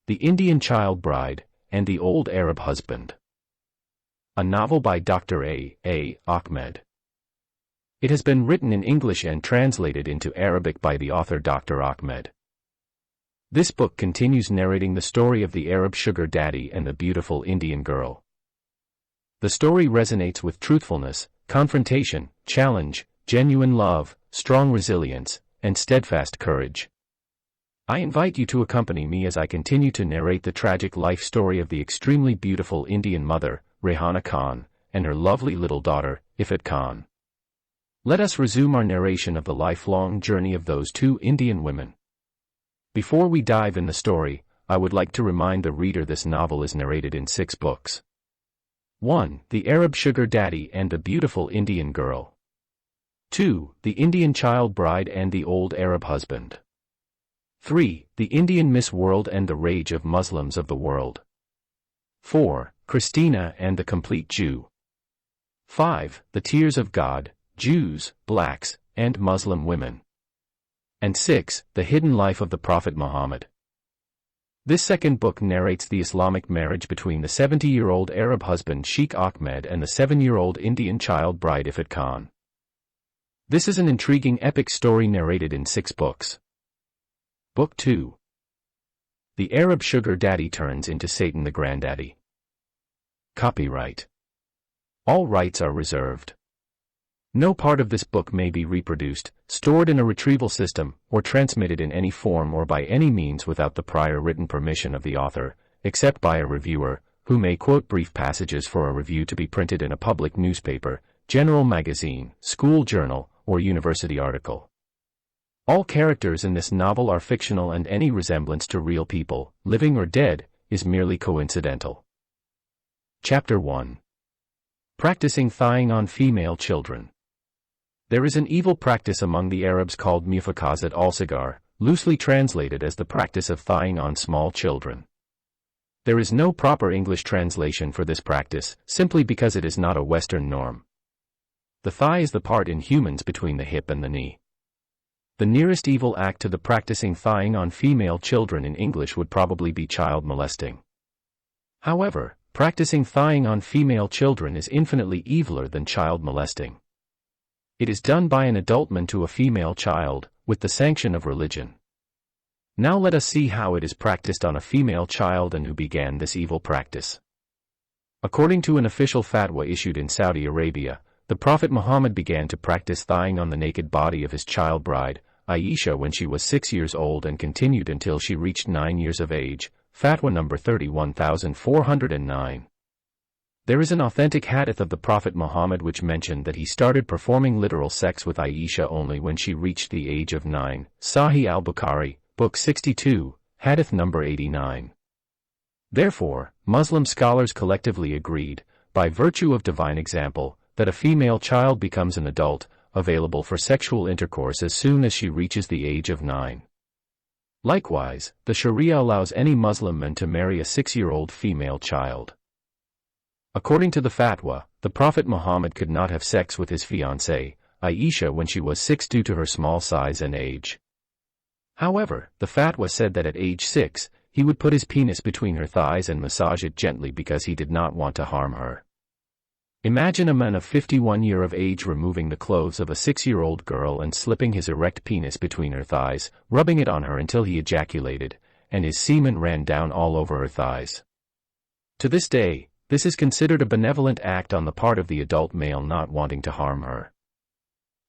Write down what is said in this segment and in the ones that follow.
The Indian Child Bride, and the Old Arab Husband. A novel by Dr. A. Ahmed. It has been written in English and translated into Arabic by the author Dr. Ahmed. This book continues narrating the story of the Arab sugar daddy and the beautiful Indian girl. The story resonates with truthfulness, confrontation, challenge, genuine love, strong resilience, and steadfast courage. I invite you to accompany me as I continue to narrate the tragic life story of the extremely beautiful Indian mother, Rehana Khan, and her lovely little daughter, Ifat Khan. Let us resume our narration of the lifelong journey of those two Indian women. Before we dive in the story, I would like to remind the reader this novel is narrated in 6 books. 1. The Arab Sugar Daddy and the Beautiful Indian Girl. 2. The Indian Child Bride and the Old Arab Husband. 3. The Indian Miss World and the Rage of Muslims of the World. 4. Christina and the Complete Jew. 5. The Tears of God, Jews, Blacks, and Muslim Women. And 6. The Hidden Life of the Prophet Muhammad. This second book narrates the Islamic marriage between the 70-year-old Arab husband Sheikh Ahmed and the 7-year-old Indian child bride Ifat Khan. This is an intriguing epic story narrated in 6 books. Book 2. The Arab Sugar Daddy turns into Satan the Granddaddy. Copyright. All rights are reserved. No part of this book may be reproduced, stored in a retrieval system, or transmitted in any form or by any means without the prior written permission of the author, except by a reviewer, who may quote brief passages for a review to be printed in a public newspaper, general magazine, school journal, or university article. All characters in this novel are fictional and any resemblance to real people, living or dead, is merely coincidental. Chapter 1. Practicing Thigh on Female Children. There is an evil practice among the Arabs called mufakazat al-sigar, loosely translated as the practice of thigh on small children. There is no proper English translation for this practice, simply because it is not a Western norm. The thigh is the part in humans between the hip and the knee. The nearest evil act to the practicing thigh on female children in English would probably be child molesting. However, practicing thigh on female children is infinitely eviler than child molesting. It is done by an adult man to a female child, with the sanction of religion. Now let us see how it is practiced on a female child and who began this evil practice. According to an official fatwa issued in Saudi Arabia, the Prophet Muhammad began to practice thigh on the naked body of his child bride, Aisha, when she was 6 years old and continued until she reached 9 years of age, fatwa number 31409. There is an authentic hadith of the Prophet Muhammad which mentioned that he started performing literal sex with Aisha only when she reached the age of 9, Sahih al-Bukhari, Book 62, hadith number 89. Therefore, Muslim scholars collectively agreed, by virtue of divine example, that a female child becomes an adult, available for sexual intercourse as soon as she reaches the age of 9. Likewise, the Sharia allows any Muslim man to marry a 6-year-old female child. According to the fatwa, the Prophet Muhammad could not have sex with his fiancée, Aisha, when she was 6 due to her small size and age. However, the fatwa said that at age 6, he would put his penis between her thighs and massage it gently because he did not want to harm her. Imagine a man of 51 years of age removing the clothes of a 6-year-old girl and slipping his erect penis between her thighs, rubbing it on her until he ejaculated, and his semen ran down all over her thighs. To this day, this is considered a benevolent act on the part of the adult male not wanting to harm her.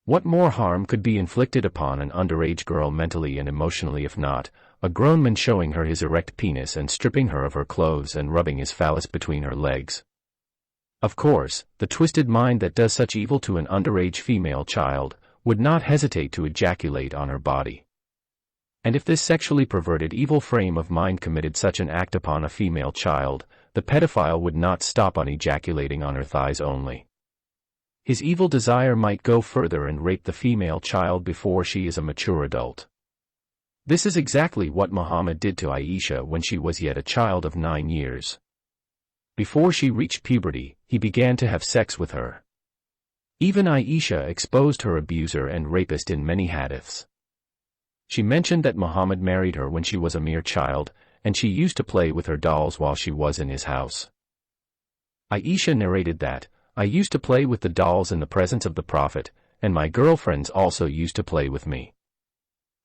What more harm could be inflicted upon an underage girl mentally and emotionally if not, a grown man showing her his erect penis and stripping her of her clothes and rubbing his phallus between her legs? Of course, the twisted mind that does such evil to an underage female child would not hesitate to ejaculate on her body. And if this sexually perverted evil frame of mind committed such an act upon a female child, the pedophile would not stop on ejaculating on her thighs only. His evil desire might go further and rape the female child before she is a mature adult. This is exactly what Muhammad did to Aisha when she was yet a child of 9 years. Before she reached puberty, he began to have sex with her. Even Aisha exposed her abuser and rapist in many hadiths. She mentioned that Muhammad married her when she was a mere child, and she used to play with her dolls while she was in his house. Aisha narrated that, "I used to play with the dolls in the presence of the Prophet, and my girlfriends also used to play with me.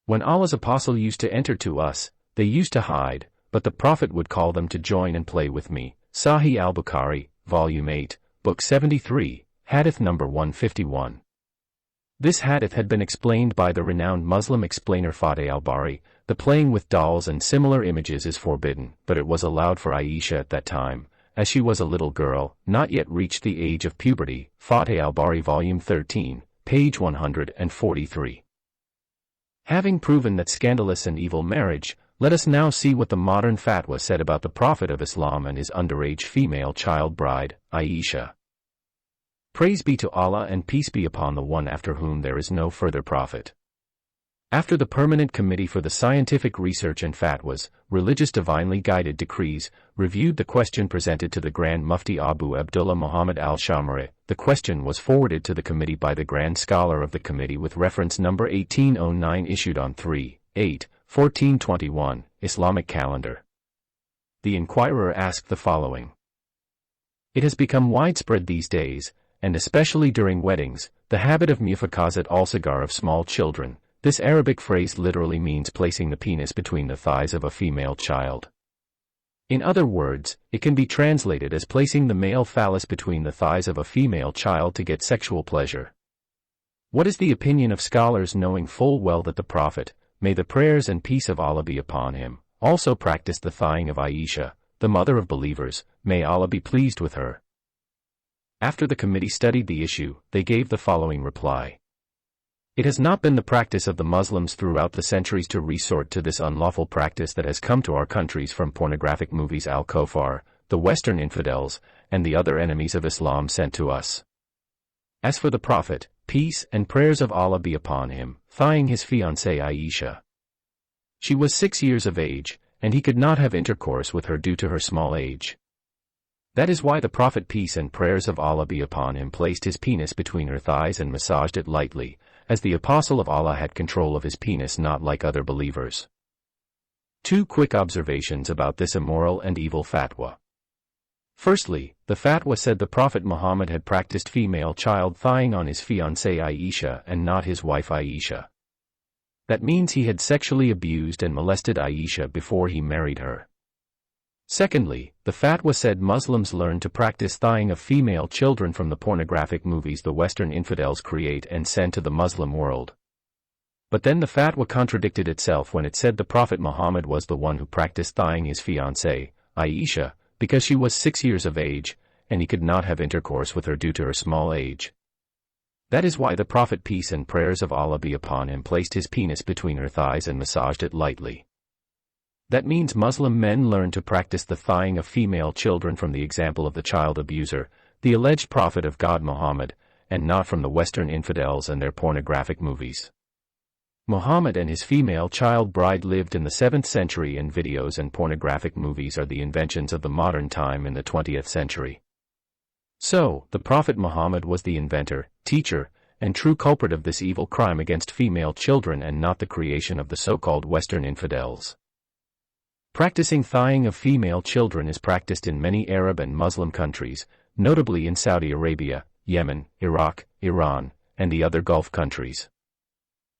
When Allah's apostle used to enter to us, they used to hide, but the Prophet would call them to join and play with me." Sahih al-Bukhari, Volume 8, Book 73, Hadith number 151. This hadith had been explained by the renowned Muslim explainer Fateh al-Bari. The playing with dolls and similar images is forbidden, but it was allowed for Aisha at that time, as she was a little girl, not yet reached the age of puberty. Fateh al-Bari Volume 13, page 143. Having proven that scandalous and evil marriage, let us now see what the modern fatwa said about the Prophet of Islam and his underage female child bride, Aisha. Praise be to Allah and peace be upon the one after whom there is no further prophet. After the Permanent Committee for the Scientific Research and Fatwas, Religious Divinely Guided Decrees, reviewed the question presented to the Grand Mufti Abu Abdullah Muhammad al-Shamari, the question was forwarded to the committee by the Grand Scholar of the Committee with reference number 1809 issued on 3/8/1421, Islamic calendar. The inquirer asked the following. It has become widespread these days, and especially during weddings, the habit of mufakazat al-sagar of small children. This Arabic phrase literally means placing the penis between the thighs of a female child. In other words, it can be translated as placing the male phallus between the thighs of a female child to get sexual pleasure. What is the opinion of scholars, knowing full well that the Prophet, may the prayers and peace of Allah be upon him, also practiced the thighing of Aisha, the mother of believers, may Allah be pleased with her? After the committee studied the issue, they gave the following reply. It has not been the practice of the Muslims throughout the centuries to resort to this unlawful practice that has come to our countries from pornographic movies al-Kufar, the Western infidels, and the other enemies of Islam sent to us. As for the Prophet, peace and prayers of Allah be upon him, thighing his fiancée Aisha. She was 6 years of age, and he could not have intercourse with her due to her small age. That is why the Prophet, peace and prayers of Allah be upon him, placed his penis between her thighs and massaged it lightly, as the Apostle of Allah had control of his penis, not like other believers. 2 quick observations about this immoral and evil fatwa. Firstly, the fatwa said the Prophet Muhammad had practiced female child thighing on his fiancée Aisha and not his wife Aisha. That means he had sexually abused and molested Aisha before he married her. Secondly, the fatwa said Muslims learn to practice thighing of female children from the pornographic movies the Western infidels create and send to the Muslim world. But then the fatwa contradicted itself when it said the Prophet Muhammad was the one who practiced thighing his fiancée, Aisha, because she was 6 years of age, and he could not have intercourse with her due to her small age. That is why the Prophet, peace and prayers of Allah be upon him, placed his penis between her thighs and massaged it lightly. That means Muslim men learn to practice the thighing of female children from the example of the child abuser, the alleged prophet of God Muhammad, and not from the Western infidels and their pornographic movies. Muhammad and his female child bride lived in the 7th century, and videos and pornographic movies are the inventions of the modern time in the 20th century. So, the Prophet Muhammad was the inventor, teacher, and true culprit of this evil crime against female children, and not the creation of the so-called Western infidels. Practicing thighing of female children is practiced in many Arab and Muslim countries, notably in Saudi Arabia, Yemen, Iraq, Iran, and the other Gulf countries.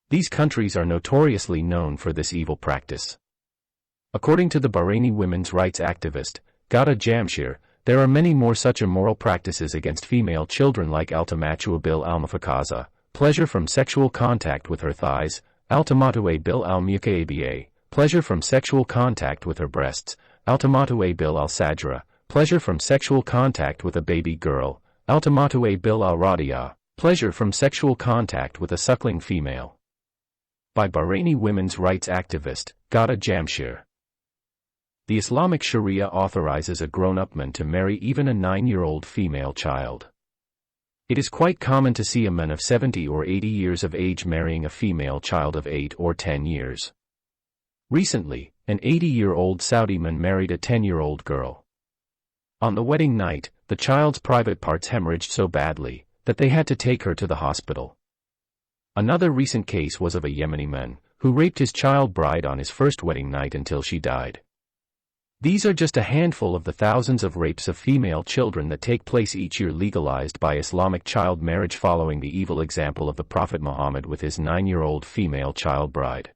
These countries are notoriously known for this evil practice. According to the Bahraini women's rights activist, Ghada Jamshir, there are many more such immoral practices against female children, like al-tamatu bil al-mufakaza, pleasure from sexual contact with her thighs, al-tamatu bil al-mukaba, pleasure from sexual contact with her breasts, al-tamatu bil al-sajra, pleasure from sexual contact with a baby girl, al-tamatu bil al-radiya, pleasure from sexual contact with a suckling female. By Bahraini women's rights activist, Ghada Jamshir. The Islamic Sharia authorizes a grown-up man to marry even a 9-year-old female child. It is quite common to see a man of 70 or 80 years of age marrying a female child of 8 or 10 years. Recently, an 80-year-old Saudi man married a 10-year-old girl. On the wedding night, the child's private parts hemorrhaged so badly that they had to take her to the hospital. Another recent case was of a Yemeni man who raped his child bride on his first wedding night until she died. These are just a handful of the thousands of rapes of female children that take place each year legalized by Islamic child marriage following the evil example of the Prophet Muhammad with his 9-year-old female child bride.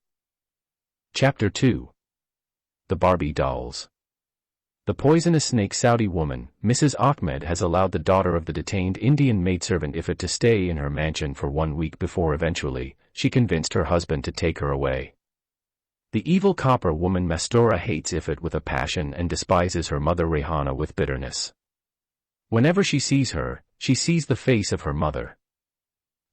Chapter 2. The Barbie Dolls. The poisonous snake Saudi woman, Mrs. Ahmed, has allowed the daughter of the detained Indian maidservant Ifat to stay in her mansion for 1 week before eventually, she convinced her husband to take her away. The evil copper woman Mastura hates Ifat with a passion and despises her mother Rehana with bitterness. Whenever she sees her, she sees the face of her mother.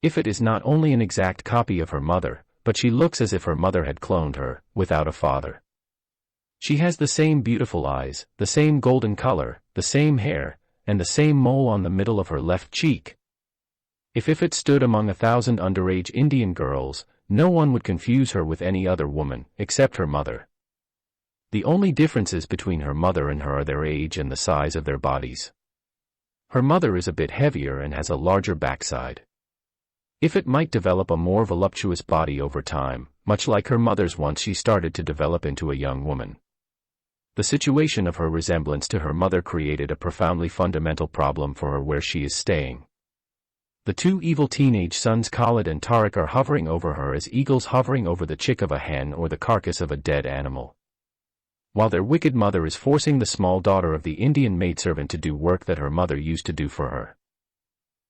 Ifat is not only an exact copy of her mother, but she looks as if her mother had cloned her, without a father. She has the same beautiful eyes, the same golden color, the same hair, and the same mole on the middle of her left cheek. If Ifat stood among 1,000 underage Indian girls, no one would confuse her with any other woman, except her mother. The only differences between her mother and her are their age and the size of their bodies. Her mother is a bit heavier and has a larger backside. Ifat might develop a more voluptuous body over time, much like her mother's once she started to develop into a young woman. The situation of her resemblance to her mother created a profoundly fundamental problem for her where she is staying. The two evil teenage sons Khalid and Tariq are hovering over her as eagles hovering over the chick of a hen or the carcass of a dead animal. While their wicked mother is forcing the small daughter of the Indian maidservant to do work that her mother used to do for her.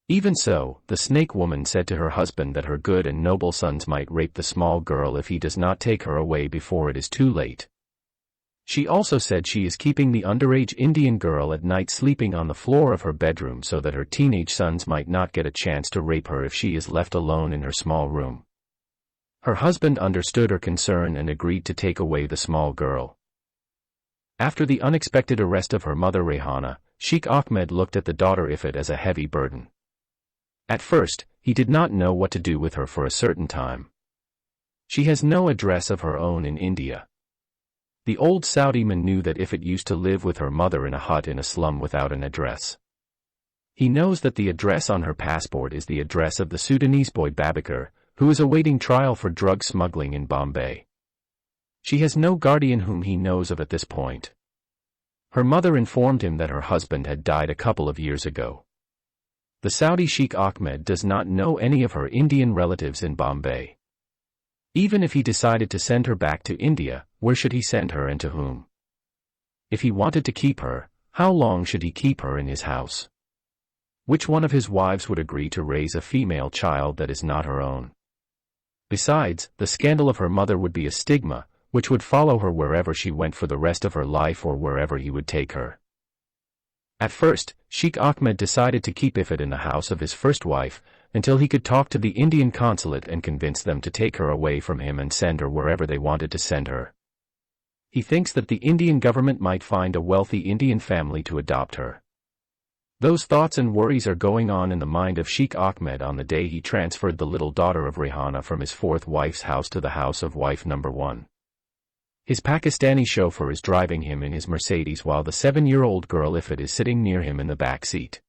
Even so, the snake woman said to her husband that her good and noble sons might rape the small girl if he does not take her away before it is too late. She also said she is keeping the underage Indian girl at night sleeping on the floor of her bedroom so that her teenage sons might not get a chance to rape her if she is left alone in her small room. Her husband understood her concern and agreed to take away the small girl. After the unexpected arrest of her mother Rehana, Sheikh Ahmed looked at the daughter Ifat as a heavy burden. At first, he did not know what to do with her for a certain time. She has no address of her own in India. The old Saudi man knew that Ifat used to live with her mother in a hut in a slum without an address. He knows that the address on her passport is the address of the Sudanese boy Babakar, who is awaiting trial for drug smuggling in Bombay. She has no guardian whom he knows of at this point. Her mother informed him that her husband had died a couple of years ago. The Saudi Sheikh Ahmed does not know any of her Indian relatives in Bombay. Even if he decided to send her back to India, where should he send her and to whom? If he wanted to keep her, how long should he keep her in his house? Which one of his wives would agree to raise a female child that is not her own? Besides, the scandal of her mother would be a stigma, which would follow her wherever she went for the rest of her life or wherever he would take her. At first, Sheikh Ahmed decided to keep Ifat in the house of his first wife, until he could talk to the Indian consulate and convince them to take her away from him and send her wherever they wanted to send her. He thinks that the Indian government might find a wealthy Indian family to adopt her. Those thoughts and worries are going on in the mind of Sheikh Ahmed on the day he transferred the little daughter of Rehana from his fourth wife's house to the house of wife number 1. His Pakistani chauffeur is driving him in his Mercedes while the 7-year-old girl Ifat is sitting near him in the back seat.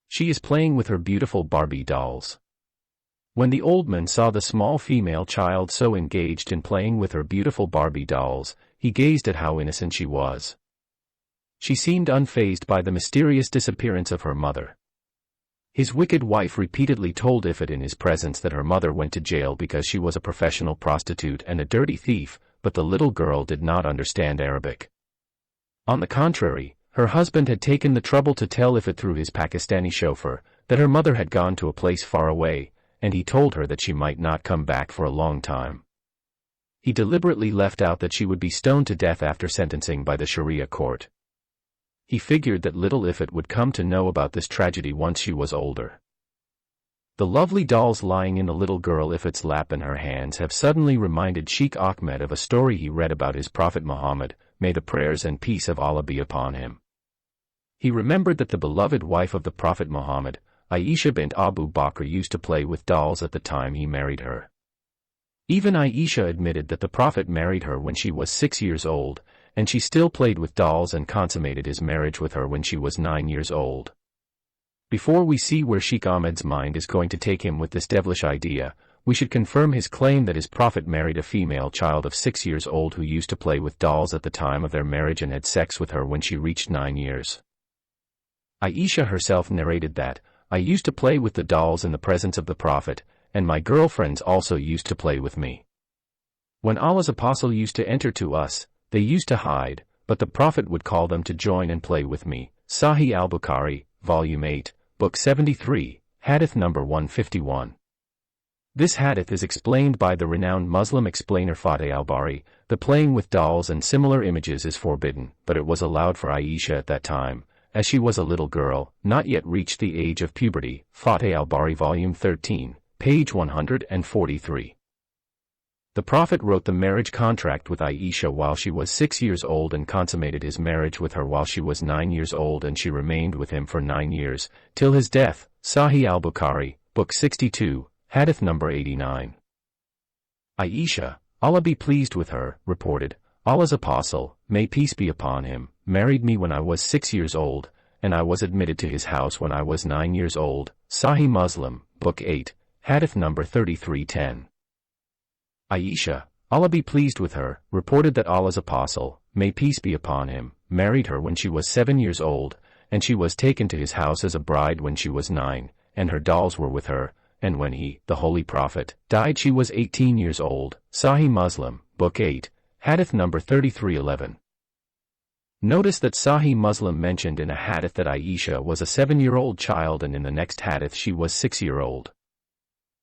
She is playing with her beautiful Barbie dolls. When the old man saw the small female child so engaged in playing with her beautiful Barbie dolls, he gazed at how innocent she was. She seemed unfazed by the mysterious disappearance of her mother. His wicked wife repeatedly told Ifat in his presence that her mother went to jail because she was a professional prostitute and a dirty thief, but the little girl did not understand Arabic. On the contrary, her husband had taken the trouble to tell Ifat through his Pakistani chauffeur that her mother had gone to a place far away, and he told her that she might not come back for a long time. He deliberately left out that she would be stoned to death after sentencing by the Sharia court. He figured that little Ifat would come to know about this tragedy once she was older. The lovely dolls lying in the little girl Ifat's lap in her hands have suddenly reminded Sheikh Ahmed of a story he read about his Prophet Muhammad, may the prayers and peace of Allah be upon him. He remembered that the beloved wife of the Prophet Muhammad, Aisha bint Abu Bakr, used to play with dolls at the time he married her. Even Aisha admitted that the Prophet married her when she was 6 years old, and she still played with dolls and consummated his marriage with her when she was 9 years old. Before we see where Sheikh Ahmed's mind is going to take him with this devilish idea, we should confirm his claim that his prophet married a female child of 6 years old who used to play with dolls at the time of their marriage and had sex with her when she reached 9 years. Aisha herself narrated that, "I used to play with the dolls in the presence of the prophet, and my girlfriends also used to play with me. When Allah's apostle used to enter to us, they used to hide, but the prophet would call them to join and play with me." Sahih al-Bukhari, Volume 8, Book 73, Hadith number 151. This hadith is explained by the renowned Muslim explainer Fateh al-Bari. The playing with dolls and similar images is forbidden, but it was allowed for Aisha at that time, as she was a little girl, not yet reached the age of puberty. Fateh al-Bari Volume 13, page 143. The Prophet wrote the marriage contract with Aisha while she was 6 years old and consummated his marriage with her while she was 9 years old, and she remained with him for 9 years, till his death. Sahih al-Bukhari, Book 62, Hadith number 89. Aisha, Allah be pleased with her, reported, "Allah's apostle, may peace be upon him, married me when I was 6 years old, and I was admitted to his house when I was 9 years old." Sahih Muslim, Book 8, Hadith number 3310. Aisha, Allah be pleased with her, reported that Allah's apostle, may peace be upon him, married her when she was 7 years old, and she was taken to his house as a bride when she was 9, and her dolls were with her, and when he, the Holy Prophet, died she was 18 years old. Sahih Muslim, Book 8, Hadith number 3311. Notice that Sahih Muslim mentioned in a hadith that Aisha was a 7-year-old child, and in the next hadith she was 6-year-old.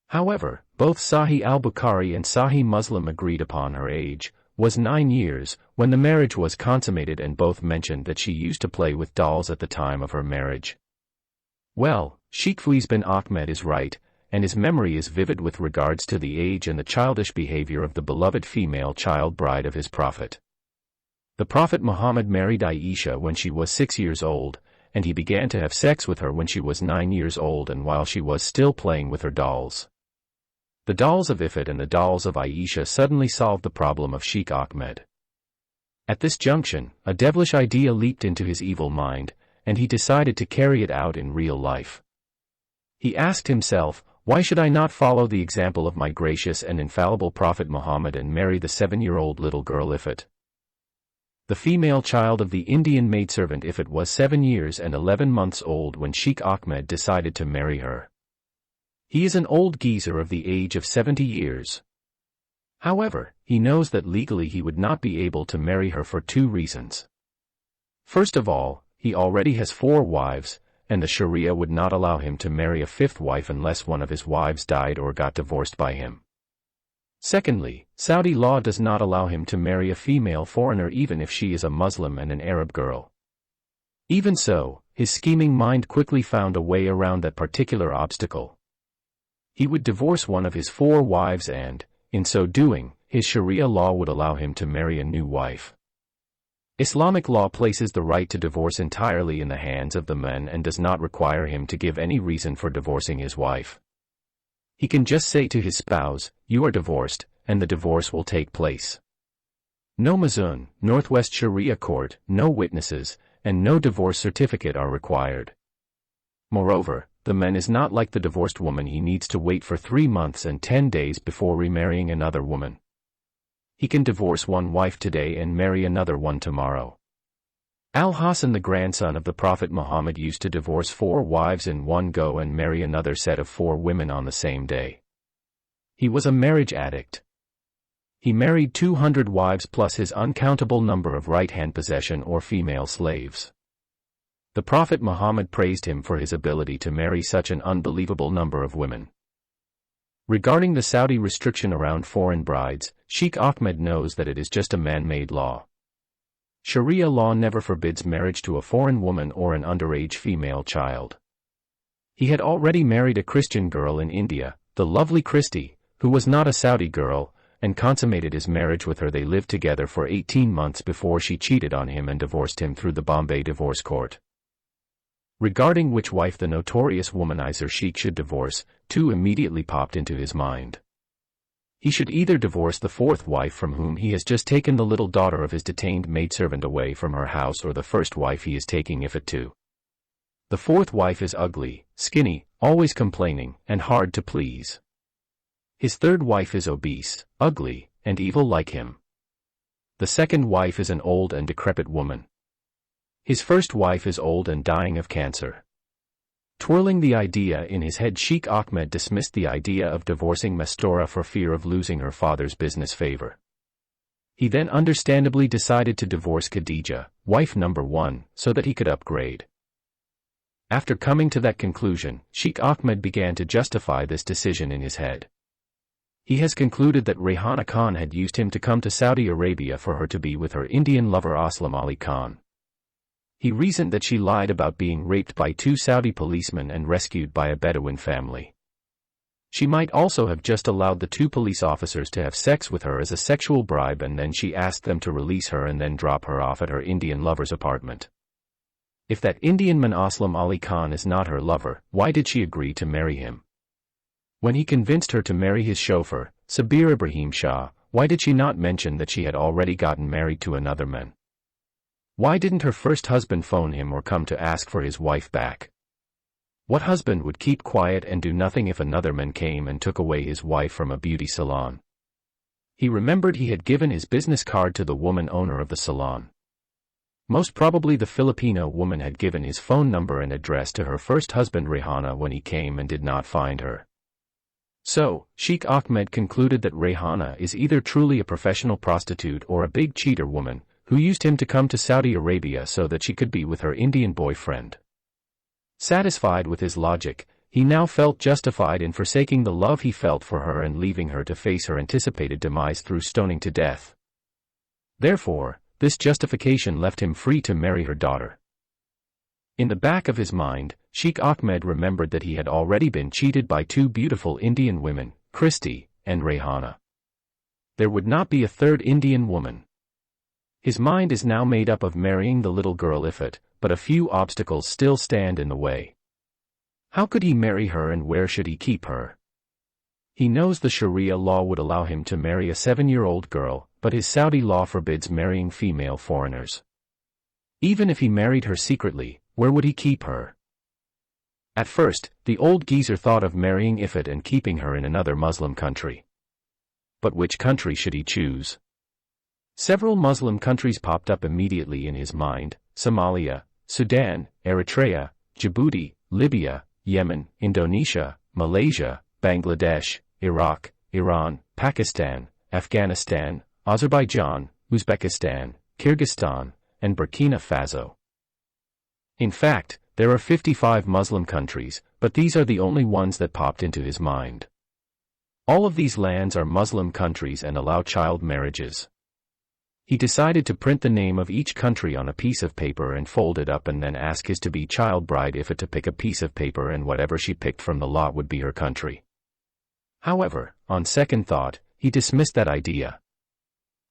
However, both Sahih al-Bukhari and Sahih Muslim agreed upon her age was 9 years when the marriage was consummated, and both mentioned that she used to play with dolls at the time of her marriage. Well, Sheikh Faiz bin Ahmed is right, and his memory is vivid with regards to the age and the childish behavior of the beloved female child bride of his prophet. The Prophet Muhammad married Aisha when she was 6 years old, and he began to have sex with her when she was 9 years old and while she was still playing with her dolls. The dolls of Ifat and the dolls of Aisha suddenly solved the problem of Sheikh Ahmed. At this junction, a devilish idea leaped into his evil mind, and he decided to carry it out in real life. He asked himself, why should I not follow the example of my gracious and infallible Prophet Muhammad and marry the 7-year-old little girl Ifat? The female child of the Indian maidservant Ifat was 7 years and 11 months old when Sheikh Ahmed decided to marry her. He is an old geezer of the age of 70 years. However, he knows that legally he would not be able to marry her for 2 reasons. First of all, he already has 4 wives, and the Sharia would not allow him to marry a 5th wife unless one of his wives died or got divorced by him. Secondly, Saudi law does not allow him to marry a female foreigner even if she is a Muslim and an Arab girl. Even so, his scheming mind quickly found a way around that particular obstacle. He would divorce one of his 4 wives and, in so doing, his Sharia law would allow him to marry a new wife. Islamic law places the right to divorce entirely in the hands of the man and does not require him to give any reason for divorcing his wife. He can just say to his spouse, "You are divorced," and the divorce will take place. No mazun, Northwest Sharia court, no witnesses, and no divorce certificate are required. Moreover, the man is not like the divorced woman. He needs to wait for 3 months and 10 days before remarrying another woman. He can divorce one wife today and marry another one tomorrow. Al-Hasan, the grandson of the Prophet Muhammad, used to divorce 4 wives in one go and marry another set of 4 women on the same day. He was a marriage addict. He married 200 wives plus his uncountable number of right-hand possession or female slaves. The Prophet Muhammad praised him for his ability to marry such an unbelievable number of women. Regarding the Saudi restriction around foreign brides, Sheikh Ahmed knows that it is just a man-made law. Sharia law never forbids marriage to a foreign woman or an underage female child. He had already married a Christian girl in India, the lovely Christy, who was not a Saudi girl, and consummated his marriage with her. They lived together for 18 months before she cheated on him and divorced him through the Bombay divorce court. Regarding which wife the notorious womanizer Sheikh should divorce, 2 immediately popped into his mind. He should either divorce the 4th wife from whom he has just taken the little daughter of his detained maidservant away from her house, or the 1st wife he is taking Ifat to. The 4th wife is ugly, skinny, always complaining, and hard to please. His third wife is obese, ugly, and evil like him. The second wife is an old and decrepit woman. His first wife is old and dying of cancer. Twirling the idea in his head, Sheikh Ahmed dismissed the idea of divorcing Mastora for fear of losing her father's business favor. He then understandably decided to divorce Khadija, wife number 1, so that he could upgrade. After coming to that conclusion, Sheikh Ahmed began to justify this decision in his head. He has concluded that Rayhana Khan had used him to come to Saudi Arabia for her to be with her Indian lover Aslam Ali Khan. He reasoned that she lied about being raped by 2 Saudi policemen and rescued by a Bedouin family. She might also have just allowed the 2 police officers to have sex with her as a sexual bribe, and then she asked them to release her and then drop her off at her Indian lover's apartment. If that Indian man Aslam Ali Khan is not her lover, why did she agree to marry him? When he convinced her to marry his chauffeur, Sabir Ibrahim Shah, why did she not mention that she had already gotten married to another man? Why didn't her first husband phone him or come to ask for his wife back? What husband would keep quiet and do nothing if another man came and took away his wife from a beauty salon? He remembered he had given his business card to the woman owner of the salon. Most probably the Filipino woman had given his phone number and address to her first husband Rayhana when he came and did not find her. So, Sheikh Ahmed concluded that Rayhana is either truly a professional prostitute or a big cheater woman, who used him to come to Saudi Arabia so that she could be with her Indian boyfriend. Satisfied with his logic, he now felt justified in forsaking the love he felt for her and leaving her to face her anticipated demise through stoning to death. Therefore, this justification left him free to marry her daughter. In the back of his mind, Sheikh Ahmed remembered that he had already been cheated by 2 beautiful Indian women, Christy and Rayhana. There would not be a third Indian woman. His mind is now made up of marrying the little girl Ifat, but a few obstacles still stand in the way. How could he marry her and where should he keep her? He knows the Sharia law would allow him to marry a 7-year-old girl, but his Saudi law forbids marrying female foreigners. Even if he married her secretly, where would he keep her? At first, the old geezer thought of marrying Ifat and keeping her in another Muslim country. But which country should he choose? Several Muslim countries popped up immediately in his mind: Somalia, Sudan, Eritrea, Djibouti, Libya, Yemen, Indonesia, Malaysia, Bangladesh, Iraq, Iran, Pakistan, Afghanistan, Azerbaijan, Uzbekistan, Kyrgyzstan, and Burkina Faso. In fact, there are 55 Muslim countries, but these are the only ones that popped into his mind. All of these lands are Muslim countries and allow child marriages. He decided to print the name of each country on a piece of paper and fold it up and then ask his to-be child bride Ifat to pick a piece of paper, and whatever she picked from the lot would be her country. However, on second thought, he dismissed that idea.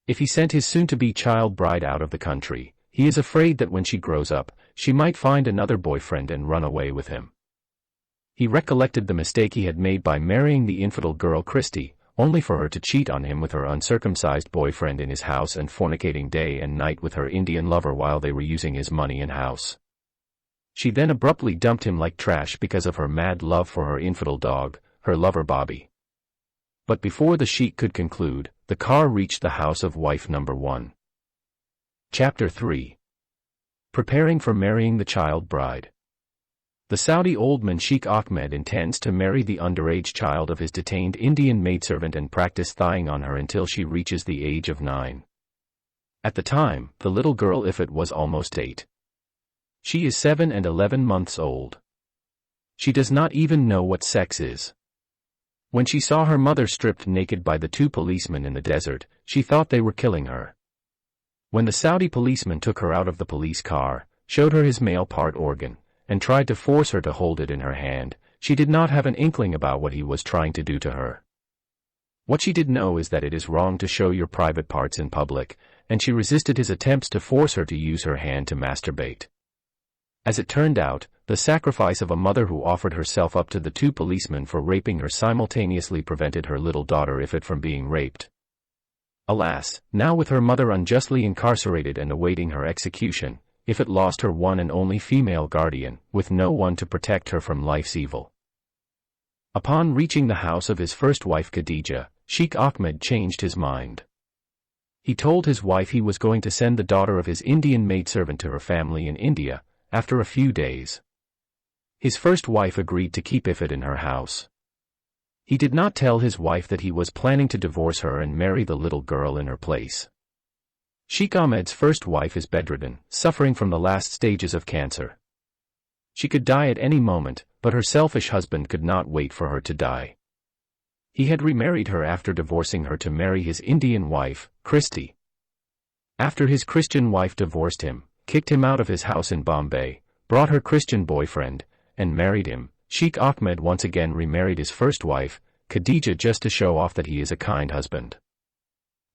If he sent his soon-to-be child bride out of the country, he is afraid that when she grows up, she might find another boyfriend and run away with him. He recollected the mistake he had made by marrying the infidel girl Christy, only for her to cheat on him with her uncircumcised boyfriend in his house and fornicating day and night with her Indian lover while they were using his money and house. She then abruptly dumped him like trash because of her mad love for her infidel dog, her lover Bobby. But before the sheikh could conclude, the car reached the house of wife number 1. Chapter 3. Preparing for marrying the child bride. The Saudi old man Sheikh Ahmed intends to marry the underage child of his detained Indian maidservant and practice thighing on her until she reaches the age of 9. At the time, the little girl Ifat was almost 8. She is 7 and 11 months old. She does not even know what sex is. When she saw her mother stripped naked by the 2 policemen in the desert, she thought they were killing her. When the Saudi policeman took her out of the police car, showed her his male part organ, and tried to force her to hold it in her hand, she did not have an inkling about what he was trying to do to her. What she did know is that it is wrong to show your private parts in public, and she resisted his attempts to force her to use her hand to masturbate. As it turned out, the sacrifice of a mother who offered herself up to the 2 policemen for raping her simultaneously prevented her little daughter Ifat from being raped. Alas, now with her mother unjustly incarcerated and awaiting her execution, Ifat lost her one and only female guardian, with no one to protect her from life's evil. Upon reaching the house of his first wife Khadija, Sheikh Ahmed changed his mind. He told his wife he was going to send the daughter of his Indian maidservant to her family in India, after a few days. His first wife agreed to keep Ifat in her house. He did not tell his wife that he was planning to divorce her and marry the little girl in her place. Sheikh Ahmed's first wife is bedridden, suffering from the last stages of cancer. She could die at any moment, but her selfish husband could not wait for her to die. He had remarried her after divorcing her to marry his Indian wife, Christy. After his Christian wife divorced him, kicked him out of his house in Bombay, brought her Christian boyfriend, and married him, Sheikh Ahmed once again remarried his first wife, Khadija, just to show off that he is a kind husband.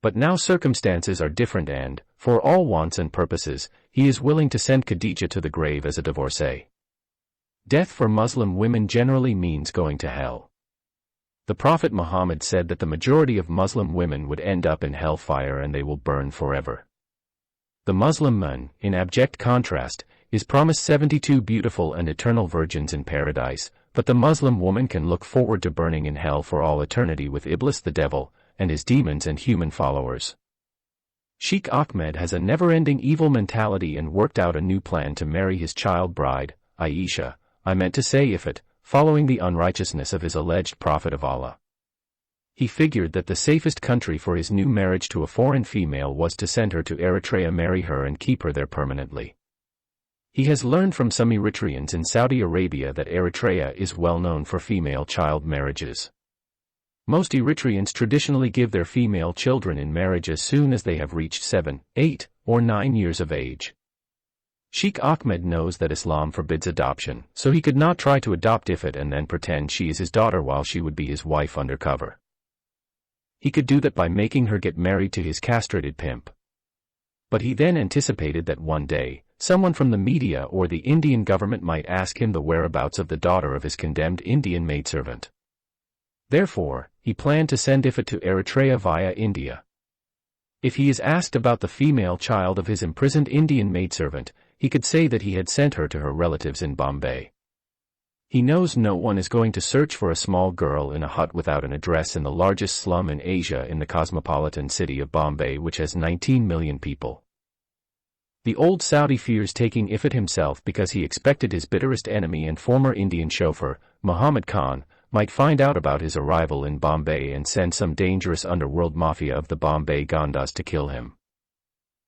But now circumstances are different and, for all wants and purposes, he is willing to send Khadija to the grave as a divorcee. Death for Muslim women generally means going to hell. The Prophet Muhammad said that the majority of Muslim women would end up in hellfire and they will burn forever. The Muslim man, in abject contrast, is promised 72 beautiful and eternal virgins in paradise, but the Muslim woman can look forward to burning in hell for all eternity with Iblis the devil, and his demons and human followers. Sheikh Ahmed has a never-ending evil mentality and worked out a new plan to marry his child bride, Aisha, Ifat, following the unrighteousness of his alleged prophet of Allah. He figured that the safest country for his new marriage to a foreign female was to send her to Eritrea, marry her and keep her there permanently. He has learned from some Eritreans in Saudi Arabia that Eritrea is well known for female child marriages. Most Eritreans traditionally give their female children in marriage as soon as they have reached 7, 8, or 9 years of age. Sheikh Ahmed knows that Islam forbids adoption, so he could not try to adopt Ifat and then pretend she is his daughter while she would be his wife undercover. He could do that by making her get married to his castrated pimp. But he then anticipated that one day, someone from the media or the Indian government might ask him the whereabouts of the daughter of his condemned Indian maidservant. Therefore, he planned to send Ifat to Eritrea via India. If he is asked about the female child of his imprisoned Indian maidservant, he could say that he had sent her to her relatives in Bombay. He knows no one is going to search for a small girl in a hut without an address in the largest slum in Asia, in the cosmopolitan city of Bombay, which has 19 million people. The old Saudi fears taking Ifat himself because he expected his bitterest enemy and former Indian chauffeur, Muhammad Khan, might find out about his arrival in Bombay and send some dangerous underworld mafia of the Bombay Gandas to kill him.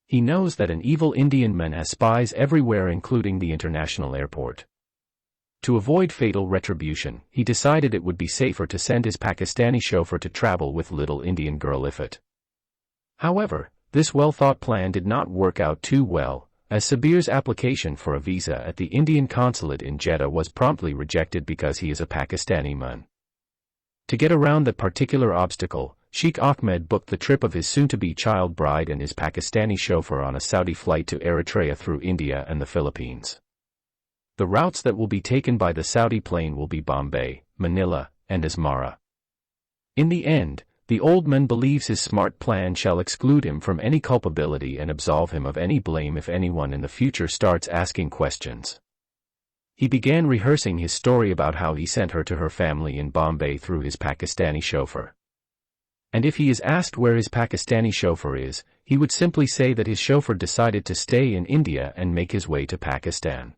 He knows that an evil Indian man has spies everywhere, including the international airport. To avoid fatal retribution, he decided it would be safer to send his Pakistani chauffeur to travel with little Indian girl Ifat. However, this well-thought plan did not work out too well, as Sabir's application for a visa at the Indian consulate in Jeddah was promptly rejected because he is a Pakistani man. To get around that particular obstacle, Sheikh Ahmed booked the trip of his soon-to-be child bride and his Pakistani chauffeur on a Saudi flight to Eritrea through India and the Philippines. The routes that will be taken by the Saudi plane will be Bombay, Manila, and Asmara. In the end, the old man believes his smart plan shall exclude him from any culpability and absolve him of any blame if anyone in the future starts asking questions. He began rehearsing his story about how he sent her to her family in Bombay through his Pakistani chauffeur. And if he is asked where his Pakistani chauffeur is, he would simply say that his chauffeur decided to stay in India and make his way to Pakistan.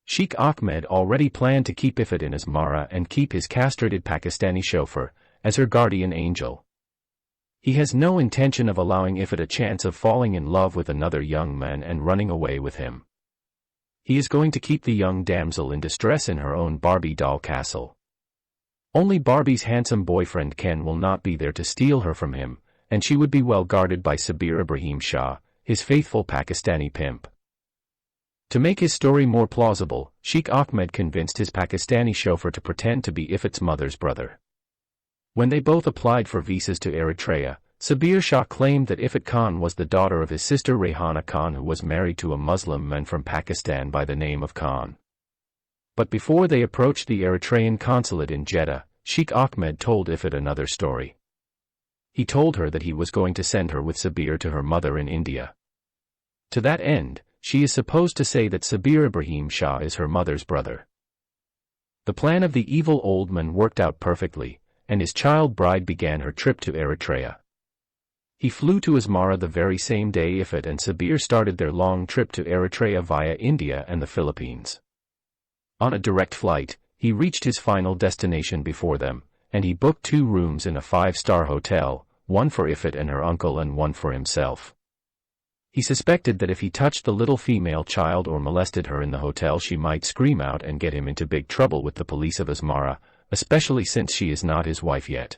Sheikh Ahmed already planned to keep Ifat in Asmara and keep his castrated Pakistani chauffeur as her guardian angel. He has no intention of allowing Ifat a chance of falling in love with another young man and running away with him. He is going to keep the young damsel in distress in her own Barbie doll castle. Only Barbie's handsome boyfriend Ken will not be there to steal her from him, and she would be well guarded by Sabir Ibrahim Shah, his faithful Pakistani pimp. To make his story more plausible, Sheikh Ahmed convinced his Pakistani chauffeur to pretend to be Ifat's mother's brother. When they both applied for visas to Eritrea, Sabir Shah claimed that Ifat Khan was the daughter of his sister Rehana Khan, who was married to a Muslim man from Pakistan by the name of Khan. But before they approached the Eritrean consulate in Jeddah, Sheikh Ahmed told Ifat another story. He told her that he was going to send her with Sabir to her mother in India. To that end, she is supposed to say that Sabir Ibrahim Shah is her mother's brother. The plan of the evil old man worked out perfectly, and his child bride began her trip to Eritrea. He flew to Asmara the very same day Ifrit and Sabir started their long trip to Eritrea via India and the Philippines. On a direct flight, he reached his final destination before them, and he booked 2 rooms in a 5-star hotel, one for Ifrit and her uncle and one for himself. He suspected that if he touched the little female child or molested her in the hotel she might scream out and get him into big trouble with the police of Asmara, especially since she is not his wife yet.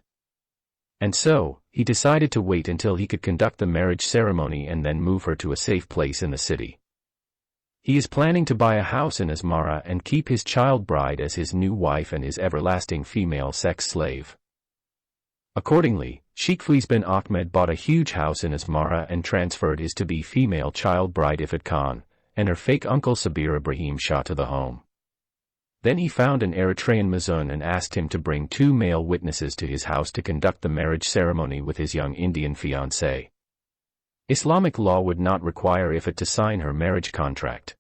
And so, he decided to wait until he could conduct the marriage ceremony and then move her to a safe place in the city. He is planning to buy a house in Asmara and keep his child bride as his new wife and his everlasting female sex slave. Accordingly, Sheikh Faiz bin Ahmed bought a huge house in Asmara and transferred his to-be female child bride Ifrit Khan, and her fake uncle Sabir Ibrahim Shah to the home. Then he found an Eritrean Mazun and asked him to bring 2 male witnesses to his house to conduct the marriage ceremony with his young Indian fiancée. Islamic law would not require Ifrit to sign her marriage contract.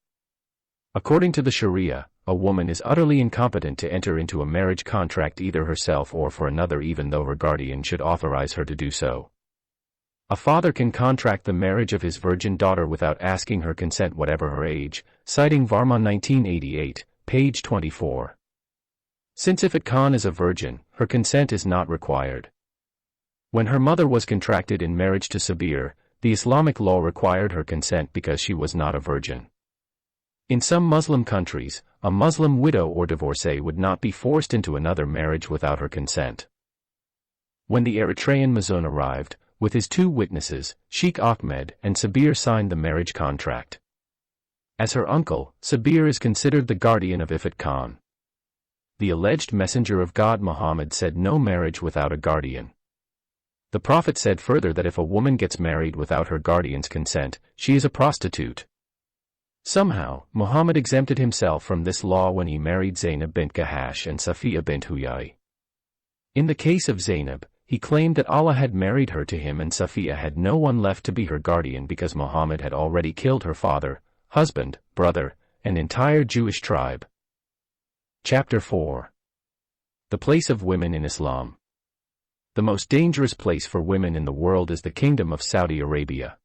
According to the Sharia, a woman is utterly incompetent to enter into a marriage contract either herself or for another even though her guardian should authorize her to do so. A father can contract the marriage of his virgin daughter without asking her consent whatever her age, citing Varma 1988. Page 24. Since Ifrit Khan is a virgin, her consent is not required. When her mother was contracted in marriage to Sabir, the Islamic law required her consent because she was not a virgin. In some Muslim countries, a Muslim widow or divorcee would not be forced into another marriage without her consent. When the Eritrean Mazun arrived, with his 2 witnesses, Sheikh Ahmed and Sabir signed the marriage contract. As her uncle, Sabir is considered the guardian of Ifrit Khan. The alleged messenger of God Muhammad said no marriage without a guardian. The Prophet said further that if a woman gets married without her guardian's consent, she is a prostitute. Somehow, Muhammad exempted himself from this law when he married Zainab bint Jahash and Safiya bint Huyai. In the case of Zainab, he claimed that Allah had married her to him and Safiya had no one left to be her guardian because Muhammad had already killed her father, husband, brother, and entire Jewish tribe. Chapter 4. The place of women in Islam. The most dangerous place for women in the world is the Kingdom of Saudi Arabia.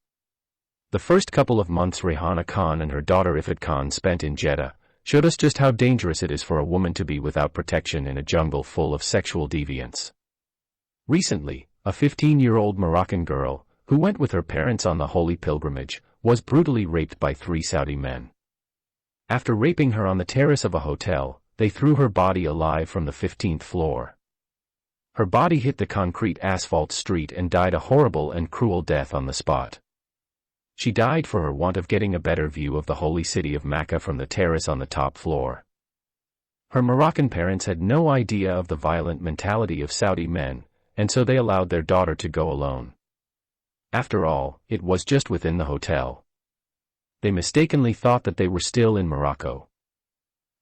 The first couple of months Rehana Khan and her daughter Ifrit Khan spent in Jeddah showed us just how dangerous it is for a woman to be without protection in a jungle full of sexual deviance. Recently, a 15-year-old Moroccan girl, who went with her parents on the holy pilgrimage, was brutally raped by 3 Saudi men. After raping her on the terrace of a hotel, they threw her body alive from the 15th floor. Her body hit the concrete asphalt street and died a horrible and cruel death on the spot. She died for her want of getting a better view of the holy city of Mecca from the terrace on the top floor. Her Moroccan parents had no idea of the violent mentality of Saudi men, and so they allowed their daughter to go alone. After all, it was just within the hotel. They mistakenly thought that they were still in Morocco.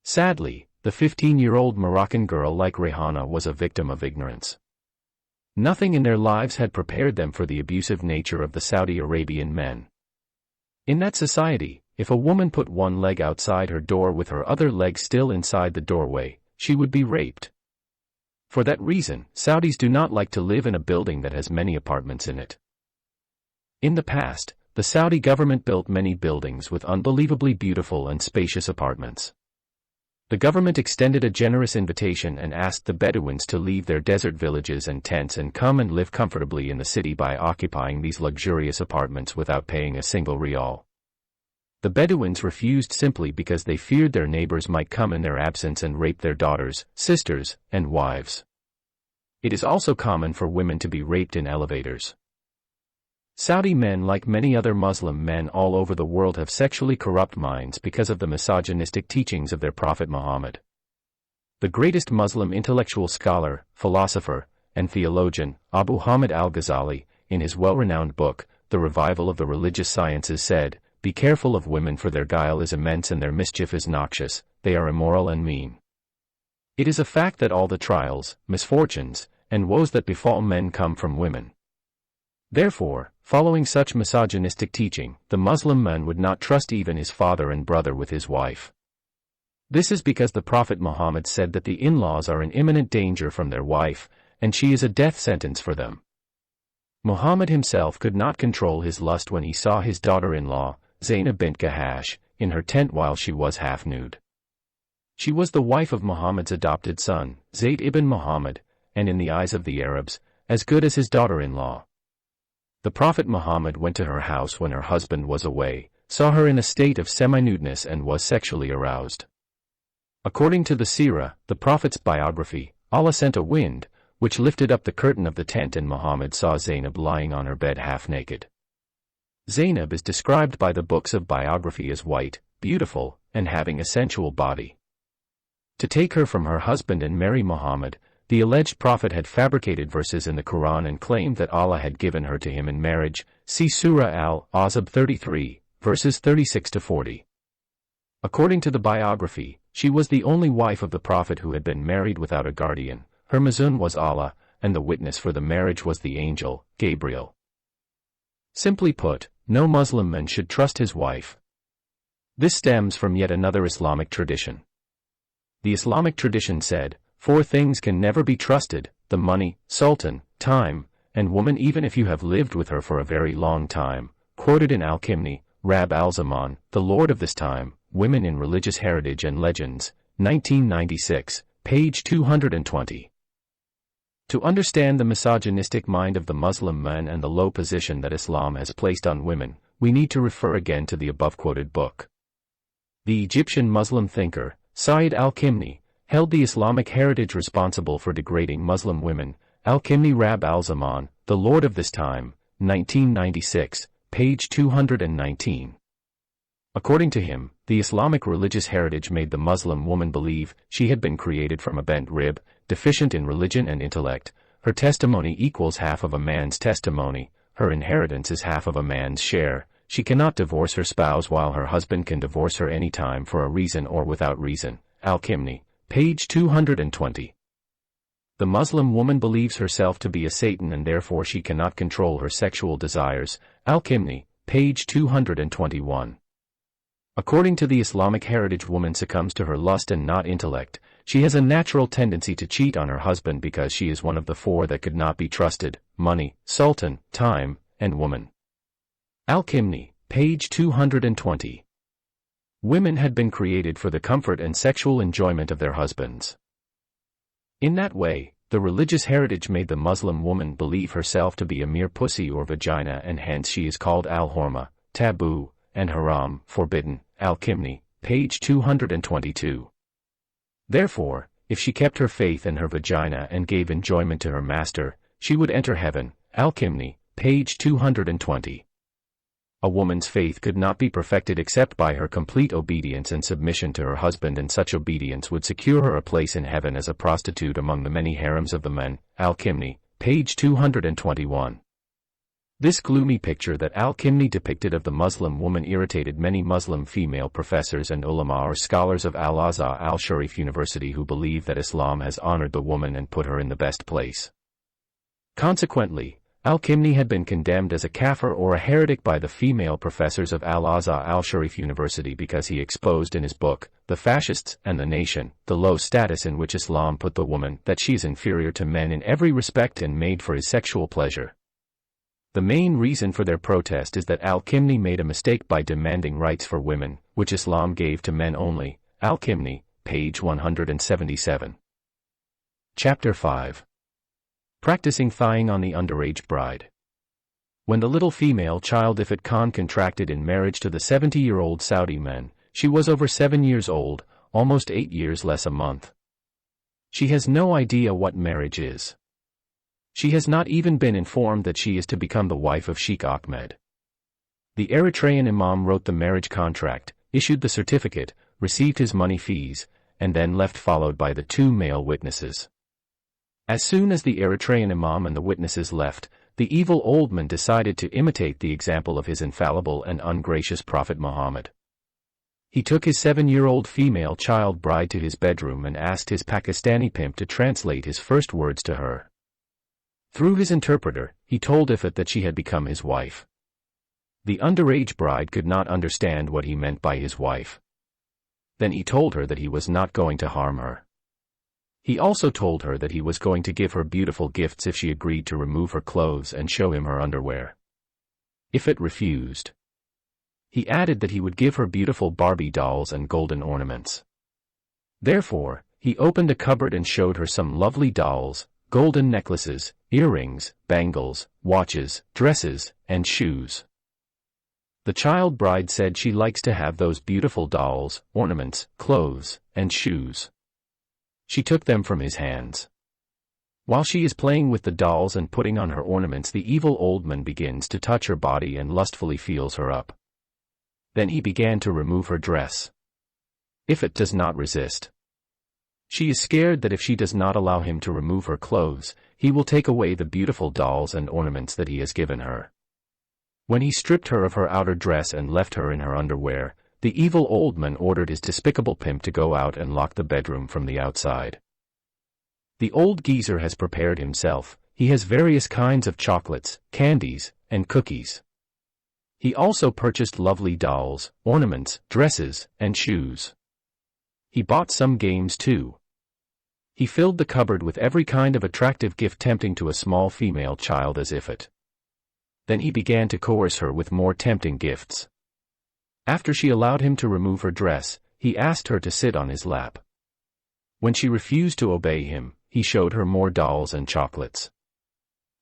Sadly, the 15-year-old Moroccan girl like Rehana was a victim of ignorance. Nothing in their lives had prepared them for the abusive nature of the Saudi Arabian men. In that society, if a woman put one leg outside her door with her other leg still inside the doorway, she would be raped. For that reason, Saudis do not like to live in a building that has many apartments in it. In the past, the Saudi government built many buildings with unbelievably beautiful and spacious apartments. The government extended a generous invitation and asked the Bedouins to leave their desert villages and tents and come and live comfortably in the city by occupying these luxurious apartments without paying a single rial. The Bedouins refused simply because they feared their neighbors might come in their absence and rape their daughters, sisters, and wives. It is also common for women to be raped in elevators. Saudi men, like many other Muslim men all over the world, have sexually corrupt minds because of the misogynistic teachings of their Prophet Muhammad. The greatest Muslim intellectual scholar, philosopher, and theologian, Abu Hamid al-Ghazali, in his well-renowned book, The Revival of the Religious Sciences said, "Be careful of women, for their guile is immense and their mischief is noxious, they are immoral and mean." It is a fact that all the trials, misfortunes, and woes that befall men come from women. Therefore, following such misogynistic teaching, the Muslim man would not trust even his father and brother with his wife. This is because the Prophet Muhammad said that the in-laws are in imminent danger from their wife, and she is a death sentence for them. Muhammad himself could not control his lust when he saw his daughter-in-law, Zainab bint Jahash, in her tent while she was half nude. She was the wife of Muhammad's adopted son, Zayd ibn Muhammad, and in the eyes of the Arabs, as good as his daughter-in-law. The Prophet Muhammad went to her house when her husband was away, saw her in a state of semi-nudeness and was sexually aroused. According to the Sirah, the Prophet's biography, Allah sent a wind, which lifted up the curtain of the tent and Muhammad saw Zainab lying on her bed half naked. Zainab is described by the books of biography as white, beautiful, and having a sensual body. To take her from her husband and marry Muhammad, the alleged prophet had fabricated verses in the Quran and claimed that Allah had given her to him in marriage. See Surah Al-Ahzab 33, verses 36 to 40. According to the biography, she was the only wife of the Prophet who had been married without a guardian. Her mazun was Allah, and the witness for the marriage was the angel, Gabriel. Simply put, no Muslim man should trust his wife. This stems from yet another Islamic tradition. The Islamic tradition said, 4 things can never be trusted: the money, sultan, time, and woman even if you have lived with her for a very long time. Quoted in Al-Kimni, Rab al-Zaman, The Lord of This Time, Women in Religious Heritage and Legends, 1996, page 220. To understand the misogynistic mind of the Muslim man and the low position that Islam has placed on women, we need to refer again to the above-quoted book. The Egyptian Muslim thinker, Sayyid al-Kimni, held the Islamic heritage responsible for degrading Muslim women. Al-Kimni Rab al-Zaman, The Lord of This Time, 1996, page 219. According to him, the Islamic religious heritage made the Muslim woman believe she had been created from a bent rib, deficient in religion and intellect. Her testimony equals half of a man's testimony, her inheritance is half of a man's share. She cannot divorce her spouse while her husband can divorce her any time for a reason or without reason. Al-Kimni, page 220. The Muslim woman believes herself to be a Satan and therefore she cannot control her sexual desires. Al-Kimni, page 221. According to the Islamic heritage, woman succumbs to her lust and not intellect. She has a natural tendency to cheat on her husband because she is one of the 4 that could not be trusted: money, sultan, time, and woman. Al-Kimni, page 220. Women had been created for the comfort and sexual enjoyment of their husbands. In that way, the religious heritage made the Muslim woman believe herself to be a mere pussy or vagina, and hence she is called al-Hurma, taboo, and haram, forbidden. Al-Kimni, page 222. Therefore, if she kept her faith and her vagina and gave enjoyment to her master, she would enter heaven. Al-Kimni, page 220. A woman's faith could not be perfected except by her complete obedience and submission to her husband, and such obedience would secure her a place in heaven as a prostitute among the many harems of the men. Al-Kimni, page 221. This gloomy picture that Al-Kimni depicted of the Muslim woman irritated many Muslim female professors and ulama or scholars of Al-Azhar Al-Sharif University who believe that Islam has honored the woman and put her in the best place. Consequently, Al-Kimni had been condemned as a kafir or a heretic by the female professors of Al-Azhar Al-Sharif University because he exposed in his book, The Fascists and the Nation, the low status in which Islam put the woman, that she is inferior to men in every respect and made for his sexual pleasure. The main reason for their protest is that Al-Kimni made a mistake by demanding rights for women, which Islam gave to men only. Al-Kimni, page 177. Chapter 5. Practicing thighing on the underage bride. When the little female child Ifat Khan contracted in marriage to the 70-year-old Saudi man, she was over 7 years old, almost 8 years less a month. She has no idea what marriage is. She has not even been informed that she is to become the wife of Sheikh Ahmed. The Eritrean imam wrote the marriage contract, issued the certificate, received his money fees, and then left, followed by the 2 male witnesses. As soon as the Eritrean imam and the witnesses left, the evil old man decided to imitate the example of his infallible and ungracious Prophet Muhammad. He took his 7-year-old female child bride to his bedroom and asked his Pakistani pimp to translate his first words to her. Through his interpreter, he told Ifat that she had become his wife. The underage bride could not understand what he meant by his wife. Then he told her that he was not going to harm her. He also told her that he was going to give her beautiful gifts if she agreed to remove her clothes and show him her underwear. If it refused, he added that he would give her beautiful Barbie dolls and golden ornaments. Therefore, he opened a cupboard and showed her some lovely dolls, golden necklaces, earrings, bangles, watches, dresses, and shoes. The child bride said she likes to have those beautiful dolls, ornaments, clothes, and shoes. She took them from his hands. While she is playing with the dolls and putting on her ornaments, the evil old man begins to touch her body and lustfully feels her up. Then he began to remove her dress. Ifrit does not resist. She is scared that if she does not allow him to remove her clothes, he will take away the beautiful dolls and ornaments that he has given her. When he stripped her of her outer dress and left her in her underwear, the evil old man ordered his despicable pimp to go out and lock the bedroom from the outside. The old geezer has prepared himself. He has various kinds of chocolates, candies, and cookies. He also purchased lovely dolls, ornaments, dresses, and shoes. He bought some games too. He filled the cupboard with every kind of attractive gift tempting to a small female child as Ifrit. Then he began to coerce her with more tempting gifts. After she allowed him to remove her dress, he asked her to sit on his lap. When she refused to obey him, he showed her more dolls and chocolates.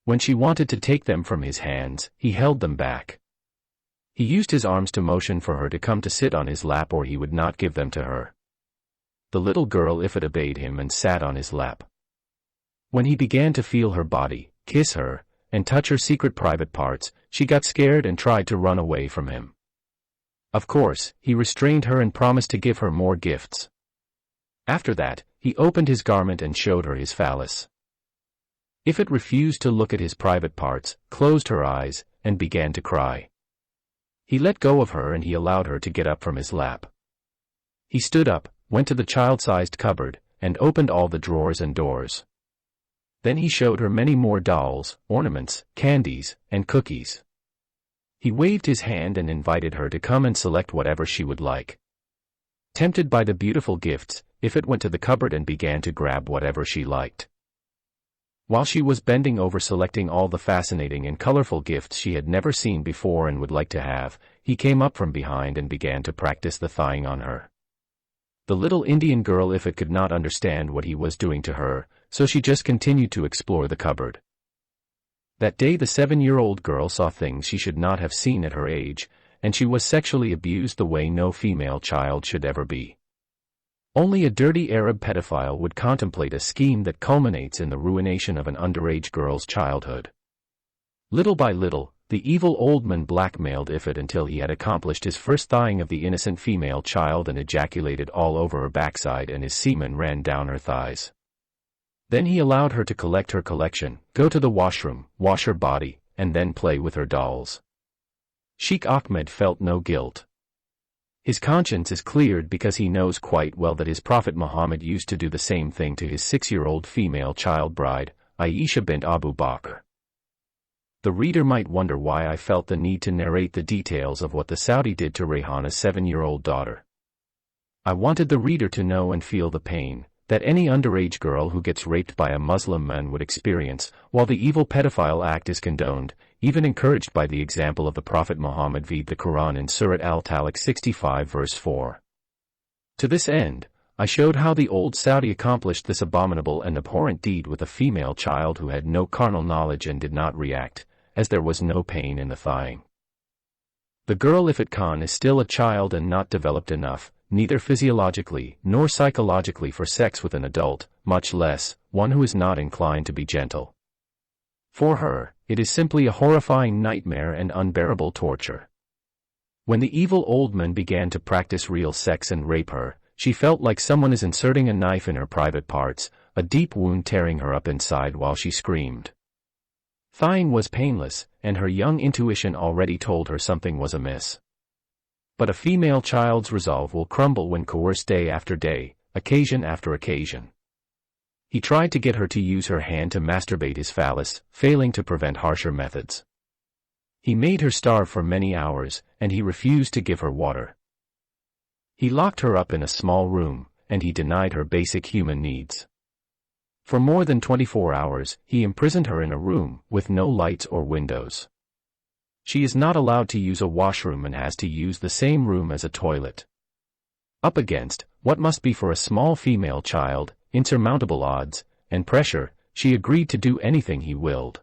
When she wanted to take them from his hands, he held them back. He used his arms to motion for her to come to sit on his lap, or he would not give them to her. The little girl Ifrit obeyed him and sat on his lap. When he began to feel her body, kiss her, and touch her secret private parts, she got scared and tried to run away from him. Of course, he restrained her and promised to give her more gifts. After that, he opened his garment and showed her his phallus. Ifrit refused to look at his private parts, closed her eyes, and began to cry. He let go of her and he allowed her to get up from his lap. He stood up, went to the child-sized cupboard, and opened all the drawers and doors. Then he showed her many more dolls, ornaments, candies, and cookies. He waved his hand and invited her to come and select whatever she would like. Tempted by the beautiful gifts, Ifrit went to the cupboard and began to grab whatever she liked. While she was bending over selecting all the fascinating and colorful gifts she had never seen before and would like to have, he came up from behind and began to practice the thighing on her. The little Indian girl Ifrit could not understand what he was doing to her, so she just continued to explore the cupboard. That day the 7-year-old girl saw things she should not have seen at her age, and she was sexually abused the way no female child should ever be. Only a dirty Arab pedophile would contemplate a scheme that culminates in the ruination of an underage girl's childhood. Little by little, the evil old man blackmailed Ifrit until he had accomplished his first thighing of the innocent female child and ejaculated all over her backside and his semen ran down her thighs. Then he allowed her to collect her collection, go to the washroom, wash her body, and then play with her dolls. Sheikh Ahmed felt no guilt. His conscience is cleared because he knows quite well that his Prophet Muhammad used to do the same thing to his 6-year-old female child bride, Aisha bint Abu Bakr. The reader might wonder why I felt the need to narrate the details of what the Saudi did to Rayhana's 7-year-old daughter. I wanted the reader to know and feel the pain that any underage girl who gets raped by a Muslim man would experience, while the evil pedophile act is condoned, even encouraged by the example of the Prophet Muhammad via the Quran in Surat Al-Talaq 65 verse 4. To this end, I showed how the old Saudi accomplished this abominable and abhorrent deed with a female child who had no carnal knowledge and did not react, as there was no pain in the thighing. The girl Ifrit Khan is still a child and not developed enough, neither physiologically nor psychologically for sex with an adult, much less one who is not inclined to be gentle. For her, it is simply a horrifying nightmare and unbearable torture. When the evil old man began to practice real sex and rape her, she felt like someone is inserting a knife in her private parts, a deep wound tearing her up inside while she screamed. Thighing was painless, and her young intuition already told her something was amiss. But a female child's resolve will crumble when coerced day after day, occasion after occasion. He tried to get her to use her hand to masturbate his phallus, failing to prevent harsher methods. He made her starve for many hours, and he refused to give her water. He locked her up in a small room, and he denied her basic human needs. For more than 24 hours, he imprisoned her in a room with no lights or windows. She is not allowed to use a washroom and has to use the same room as a toilet. Up against what must be for a small female child insurmountable odds and pressure, she agreed to do anything he willed.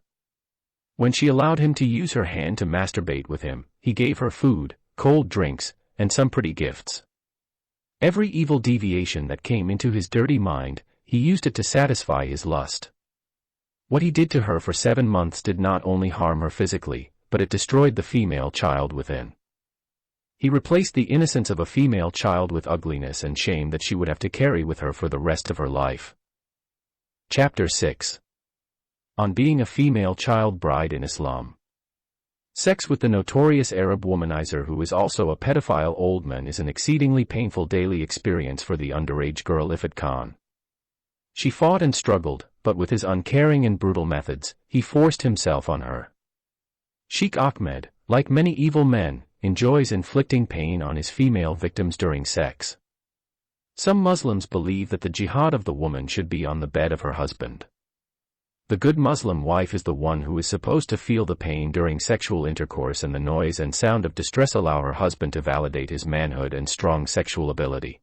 When she allowed him to use her hand to masturbate with him, he gave her food, cold drinks, and some pretty gifts. Every evil deviation that came into his dirty mind, he used it to satisfy his lust. What he did to her for 7 months did not only harm her physically, but it destroyed the female child within. He replaced the innocence of a female child with ugliness and shame that she would have to carry with her for the rest of her life. Chapter 6. On being a female child bride in Islam. Sex with the notorious Arab womanizer who is also a pedophile old man is an exceedingly painful daily experience for the underage girl Ifat Khan. She fought and struggled, but with his uncaring and brutal methods, he forced himself on her. Sheikh Ahmed, like many evil men, enjoys inflicting pain on his female victims during sex. Some Muslims believe that the jihad of the woman should be on the bed of her husband. The good Muslim wife is the one who is supposed to feel the pain during sexual intercourse, and the noise and sound of distress allow her husband to validate his manhood and strong sexual ability.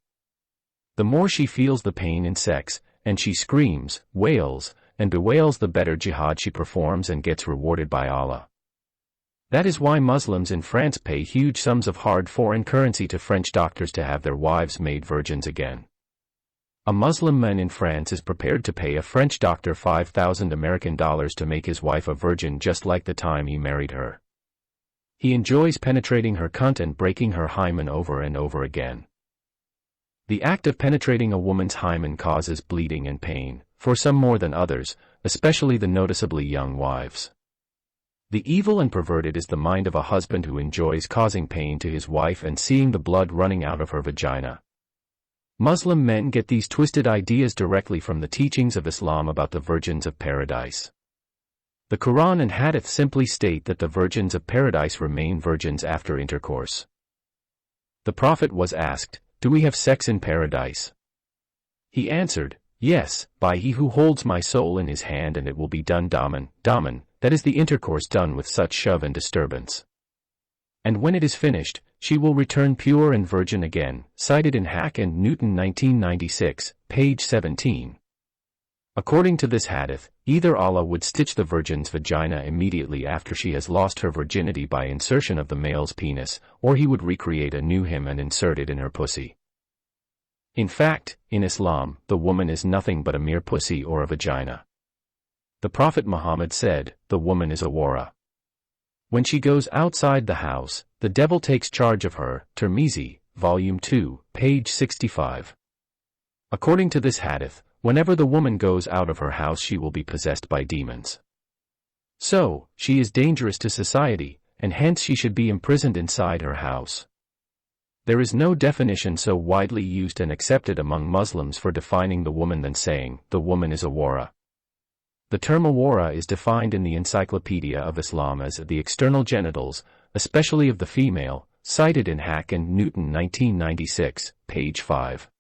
The more she feels the pain in sex, and she screams, wails, and bewails, the better jihad she performs and gets rewarded by Allah. That is why Muslims in France pay huge sums of hard foreign currency to French doctors to have their wives made virgins again. A Muslim man in France is prepared to pay a French doctor $5,000 to make his wife a virgin just like the time he married her. He enjoys penetrating her cunt and breaking her hymen over and over again. The act of penetrating a woman's hymen causes bleeding and pain, for some more than others, especially the noticeably young wives. The evil and perverted is the mind of a husband who enjoys causing pain to his wife and seeing the blood running out of her vagina. Muslim men get these twisted ideas directly from the teachings of Islam about the virgins of paradise. The Quran and Hadith simply state that the virgins of paradise remain virgins after intercourse. The Prophet was asked, "Do we have sex in paradise?" He answered, "Yes, by he who holds my soul in his hand, and it will be done daman, that is the intercourse done with such shove and disturbance. And when it is finished, she will return pure and virgin again," cited in Hack and Newton 1996, page 17. According to this hadith, either Allah would stitch the virgin's vagina immediately after she has lost her virginity by insertion of the male's penis, or he would recreate a new him and insert it in her pussy. In fact, in Islam, the woman is nothing but a mere pussy or a vagina. The Prophet Muhammad said, "The woman is a wara. When she goes outside the house, the devil takes charge of her." Tirmizi, Volume 2, page 65. According to this hadith, whenever the woman goes out of her house she will be possessed by demons. So, she is dangerous to society, and hence she should be imprisoned inside her house. There is no definition so widely used and accepted among Muslims for defining the woman than saying, "The woman is a wara." The term awara is defined in the Encyclopedia of Islam as the external genitals, especially of the female, cited in Hack and Newton 1996, page 5.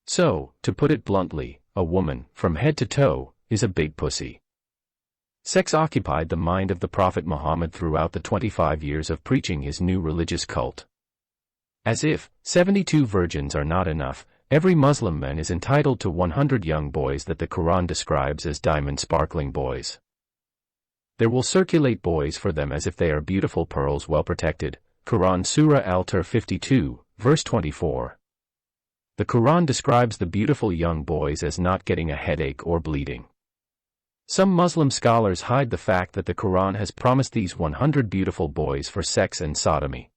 So, to put it bluntly, a woman, from head to toe, is a big pussy. Sex occupied the mind of the Prophet Muhammad throughout the 25 years of preaching his new religious cult. As if 72 virgins are not enough, every Muslim man is entitled to 100 young boys that the Quran describes as diamond-sparkling boys. There will circulate boys for them as if they are beautiful pearls well protected. Quran Surah Al-Tur 52, verse 24. The Quran describes the beautiful young boys as not getting a headache or bleeding. Some Muslim scholars hide the fact that the Quran has promised these 100 beautiful boys for sex and sodomy.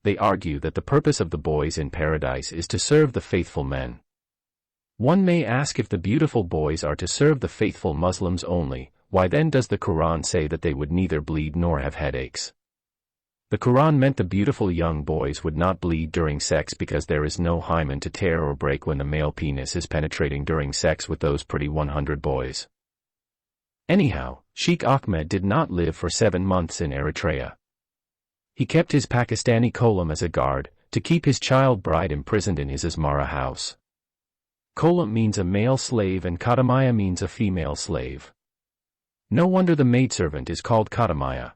They argue that the purpose of the boys in paradise is to serve the faithful men. One may ask, if the beautiful boys are to serve the faithful Muslims only, why then does the Quran say that they would neither bleed nor have headaches? The Quran meant the beautiful young boys would not bleed during sex because there is no hymen to tear or break when the male penis is penetrating during sex with those pretty 100 boys. Anyhow, Sheikh Ahmed did not live for 7 months in Eritrea. He kept his Pakistani Kolam as a guard, to keep his child bride imprisoned in his Asmara house. Kola means a male slave and Katamaya means a female slave. No wonder the maidservant is called Katamaya.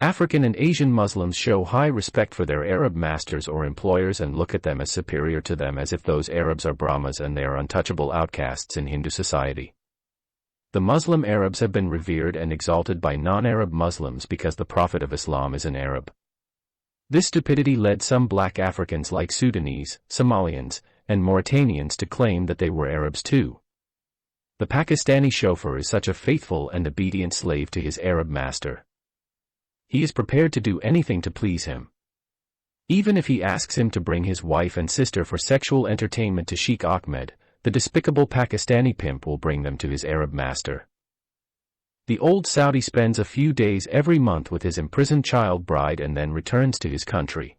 African and Asian Muslims show high respect for their Arab masters or employers and look at them as superior to them, as if those Arabs are Brahmas and they are untouchable outcasts in Hindu society. The Muslim Arabs have been revered and exalted by non-Arab Muslims because the Prophet of Islam is an Arab. This stupidity led some black Africans like Sudanese, Somalians, and Mauritanians to claim that they were Arabs too. The Pakistani chauffeur is such a faithful and obedient slave to his Arab master. He is prepared to do anything to please him. Even if he asks him to bring his wife and sister for sexual entertainment to Sheikh Ahmed, the despicable Pakistani pimp will bring them to his Arab master. The old Saudi spends a few days every month with his imprisoned child bride and then returns to his country.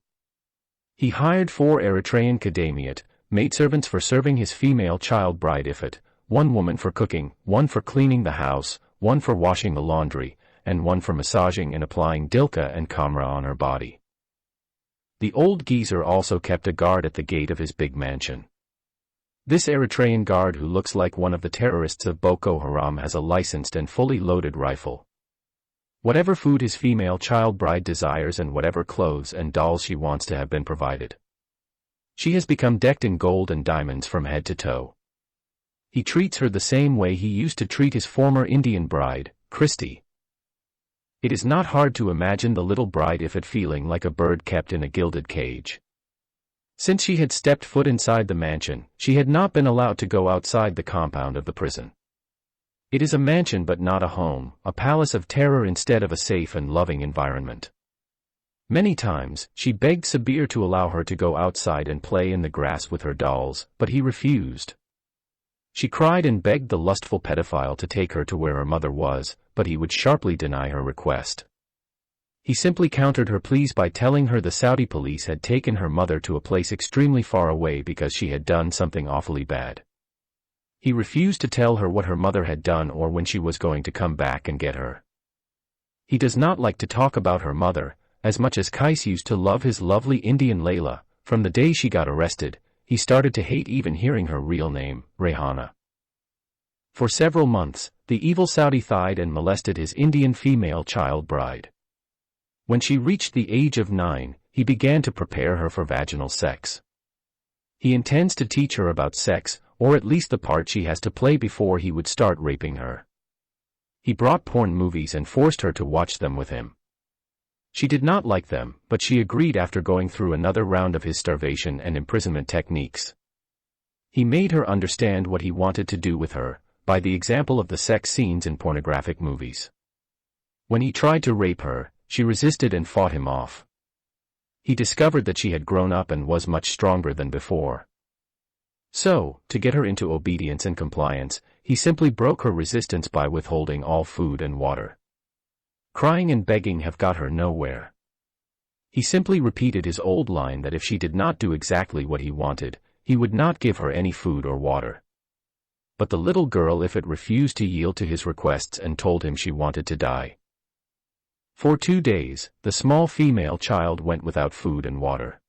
He hired 4 Eritrean Kadamiat, maidservants for serving his female child bride Ifat, 1 woman for cooking, 1 for cleaning the house, 1 for washing the laundry, and 1 for massaging and applying dilka and kamra on her body. The old geezer also kept a guard at the gate of his big mansion. This Eritrean guard, who looks like one of the terrorists of Boko Haram, has a licensed and fully loaded rifle. Whatever food his female child bride desires and whatever clothes and dolls she wants to have been provided. She has become decked in gold and diamonds from head to toe. He treats her the same way he used to treat his former Indian bride, Christy. It is not hard to imagine the little bride Ifat feeling like a bird kept in a gilded cage. Since she had stepped foot inside the mansion, she had not been allowed to go outside the compound of the prison. It is a mansion but not a home, a palace of terror instead of a safe and loving environment. Many times, she begged Sabir to allow her to go outside and play in the grass with her dolls, but he refused. She cried and begged the lustful pedophile to take her to where her mother was, but he would sharply deny her request. He simply countered her pleas by telling her the Saudi police had taken her mother to a place extremely far away because she had done something awfully bad. He refused to tell her what her mother had done or when she was going to come back and get her. He does not like to talk about her mother, as much as Kais used to love his lovely Indian Layla. From the day she got arrested, he started to hate even hearing her real name, Rehana. For several months, the evil Saudi thied and molested his Indian female child bride. When she reached the age of 9, he began to prepare her for vaginal sex. He intends to teach her about sex, or at least the part she has to play before he would start raping her. He brought porn movies and forced her to watch them with him. She did not like them, but she agreed after going through another round of his starvation and imprisonment techniques. He made her understand what he wanted to do with her, by the example of the sex scenes in pornographic movies. When he tried to rape her, she resisted and fought him off. He discovered that she had grown up and was much stronger than before. So, to get her into obedience and compliance, he simply broke her resistance by withholding all food and water. Crying and begging have got her nowhere. He simply repeated his old line that if she did not do exactly what he wanted, he would not give her any food or water. But the little girl Ifat refused to yield to his requests and told him she wanted to die. For 2 days, the small female child went without food and water.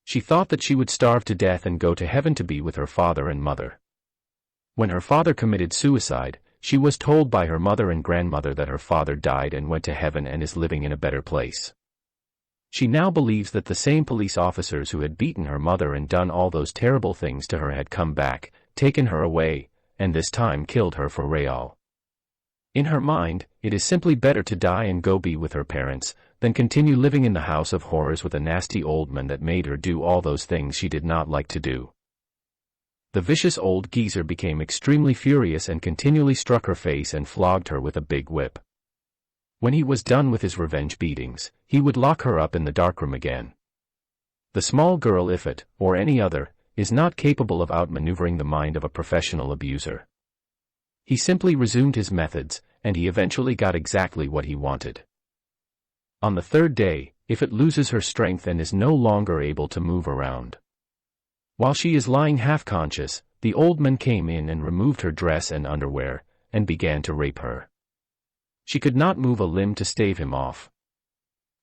She thought that she would starve to death and go to heaven to be with her father and mother. When her father committed suicide, she was told by her mother and grandmother that her father died and went to heaven and is living in a better place. She now believes that the same police officers who had beaten her mother and done all those terrible things to her had come back, taken her away, and this time killed her for Rayal. In her mind, it is simply better to die and go be with her parents, than continue living in the house of horrors with a nasty old man that made her do all those things she did not like to do. The vicious old geezer became extremely furious and continually struck her face and flogged her with a big whip. When he was done with his revenge beatings, he would lock her up in the darkroom again. The small girl Ifat, or any other, is not capable of outmaneuvering the mind of a professional abuser. He simply resumed his methods, and he eventually got exactly what he wanted. On the 3rd day, Ifat loses her strength and is no longer able to move around. While she is lying half-conscious, the old man came in and removed her dress and underwear, and began to rape her. She could not move a limb to stave him off.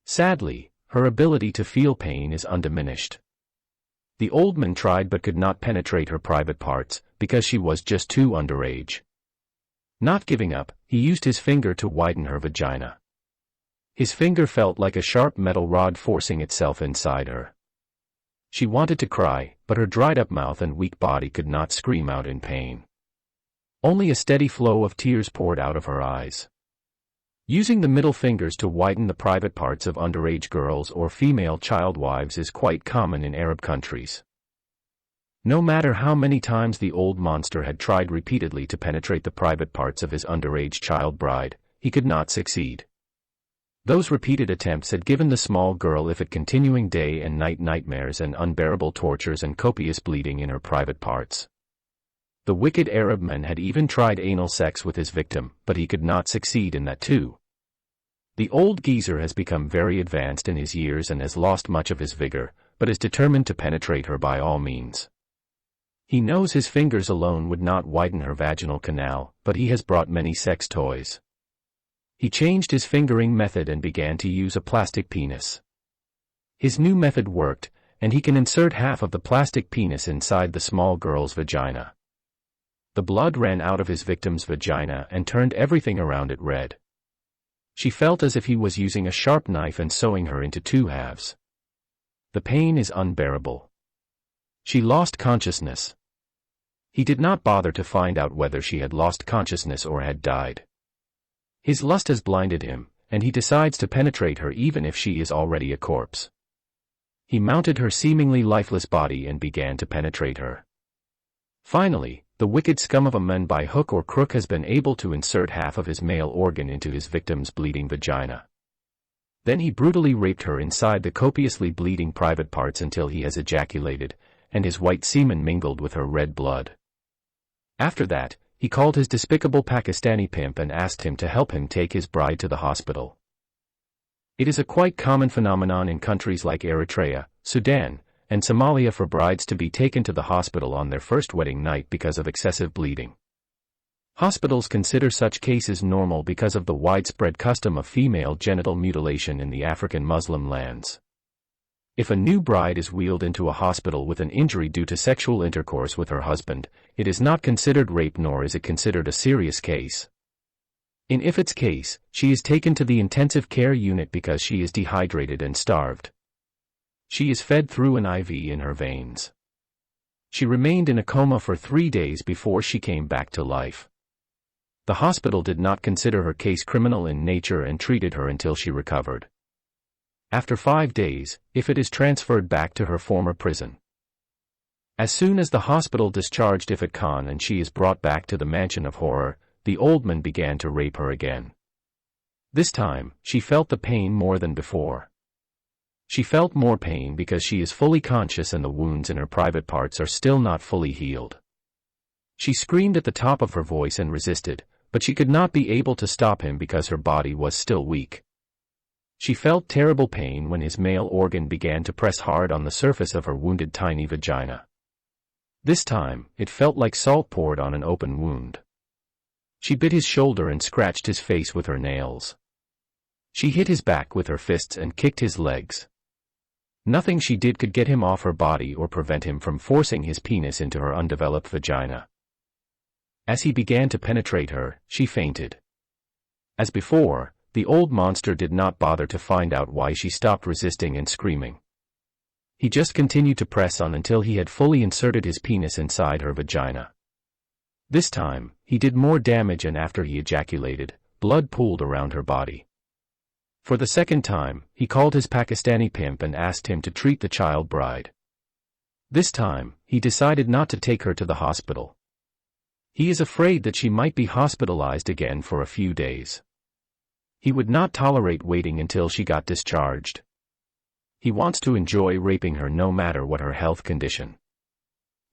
Sadly, her ability to feel pain is undiminished. The old man tried but could not penetrate her private parts, because she was just too underage. Not giving up, he used his finger to widen her vagina. His finger felt like a sharp metal rod forcing itself inside her. She wanted to cry, but her dried-up mouth and weak body could not scream out in pain. Only a steady flow of tears poured out of her eyes. Using the middle fingers to widen the private parts of underage girls or female child wives is quite common in Arab countries. No matter how many times the old monster had tried repeatedly to penetrate the private parts of his underage child bride, he could not succeed. Those repeated attempts had given the small girl Ifrit continuing day and night nightmares and unbearable tortures and copious bleeding in her private parts. The wicked Arab man had even tried anal sex with his victim, but he could not succeed in that too. The old geezer has become very advanced in his years and has lost much of his vigor, but is determined to penetrate her by all means. He knows his fingers alone would not widen her vaginal canal, but he has brought many sex toys. He changed his fingering method and began to use a plastic penis. His new method worked, and he can insert half of the plastic penis inside the small girl's vagina. The blood ran out of his victim's vagina and turned everything around it red. She felt as if he was using a sharp knife and sewing her into two halves. The pain is unbearable. She lost consciousness. He did not bother to find out whether she had lost consciousness or had died. His lust has blinded him, and he decides to penetrate her even if she is already a corpse. He mounted her seemingly lifeless body and began to penetrate her. Finally, the wicked scum of a man by hook or crook has been able to insert half of his male organ into his victim's bleeding vagina. Then he brutally raped her inside the copiously bleeding private parts until he has ejaculated, and his white semen mingled with her red blood. After that, he called his despicable Pakistani pimp and asked him to help him take his bride to the hospital. It is a quite common phenomenon in countries like Eritrea, Sudan, and Somalia for brides to be taken to the hospital on their first wedding night because of excessive bleeding. Hospitals consider such cases normal because of the widespread custom of female genital mutilation in the African Muslim lands. If a new bride is wheeled into a hospital with an injury due to sexual intercourse with her husband, it is not considered rape nor is it considered a serious case. In Ifrit's case, she is taken to the intensive care unit because she is dehydrated and starved. She is fed through an IV in her veins. She remained in a coma for 3 days before she came back to life. The hospital did not consider her case criminal in nature and treated her until she recovered. After 5 days, Ifrit is transferred back to her former prison. As soon as the hospital discharged Ifrit Khan and she is brought back to the mansion of horror, the old man began to rape her again. This time, she felt the pain more than before. She felt more pain because she is fully conscious and the wounds in her private parts are still not fully healed. She screamed at the top of her voice and resisted, but she could not be able to stop him because her body was still weak. She felt terrible pain when his male organ began to press hard on the surface of her wounded tiny vagina. This time, it felt like salt poured on an open wound. She bit his shoulder and scratched his face with her nails. She hit his back with her fists and kicked his legs. Nothing she did could get him off her body or prevent him from forcing his penis into her undeveloped vagina. As he began to penetrate her, she fainted. As before, the old monster did not bother to find out why she stopped resisting and screaming. He just continued to press on until he had fully inserted his penis inside her vagina. This time, he did more damage and after he ejaculated, blood pooled around her body. For the second time, he called his Pakistani pimp and asked him to treat the child bride. This time, he decided not to take her to the hospital. He is afraid that she might be hospitalized again for a few days. He would not tolerate waiting until she got discharged. He wants to enjoy raping her no matter what her health condition.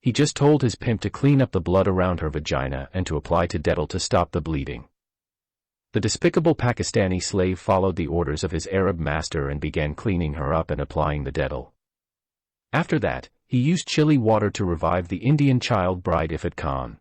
He just told his pimp to clean up the blood around her vagina and to apply to Dettol to stop the bleeding. The despicable Pakistani slave followed the orders of his Arab master and began cleaning her up and applying the Dettol. After that, he used chili water to revive the Indian child bride Ifrit Khan.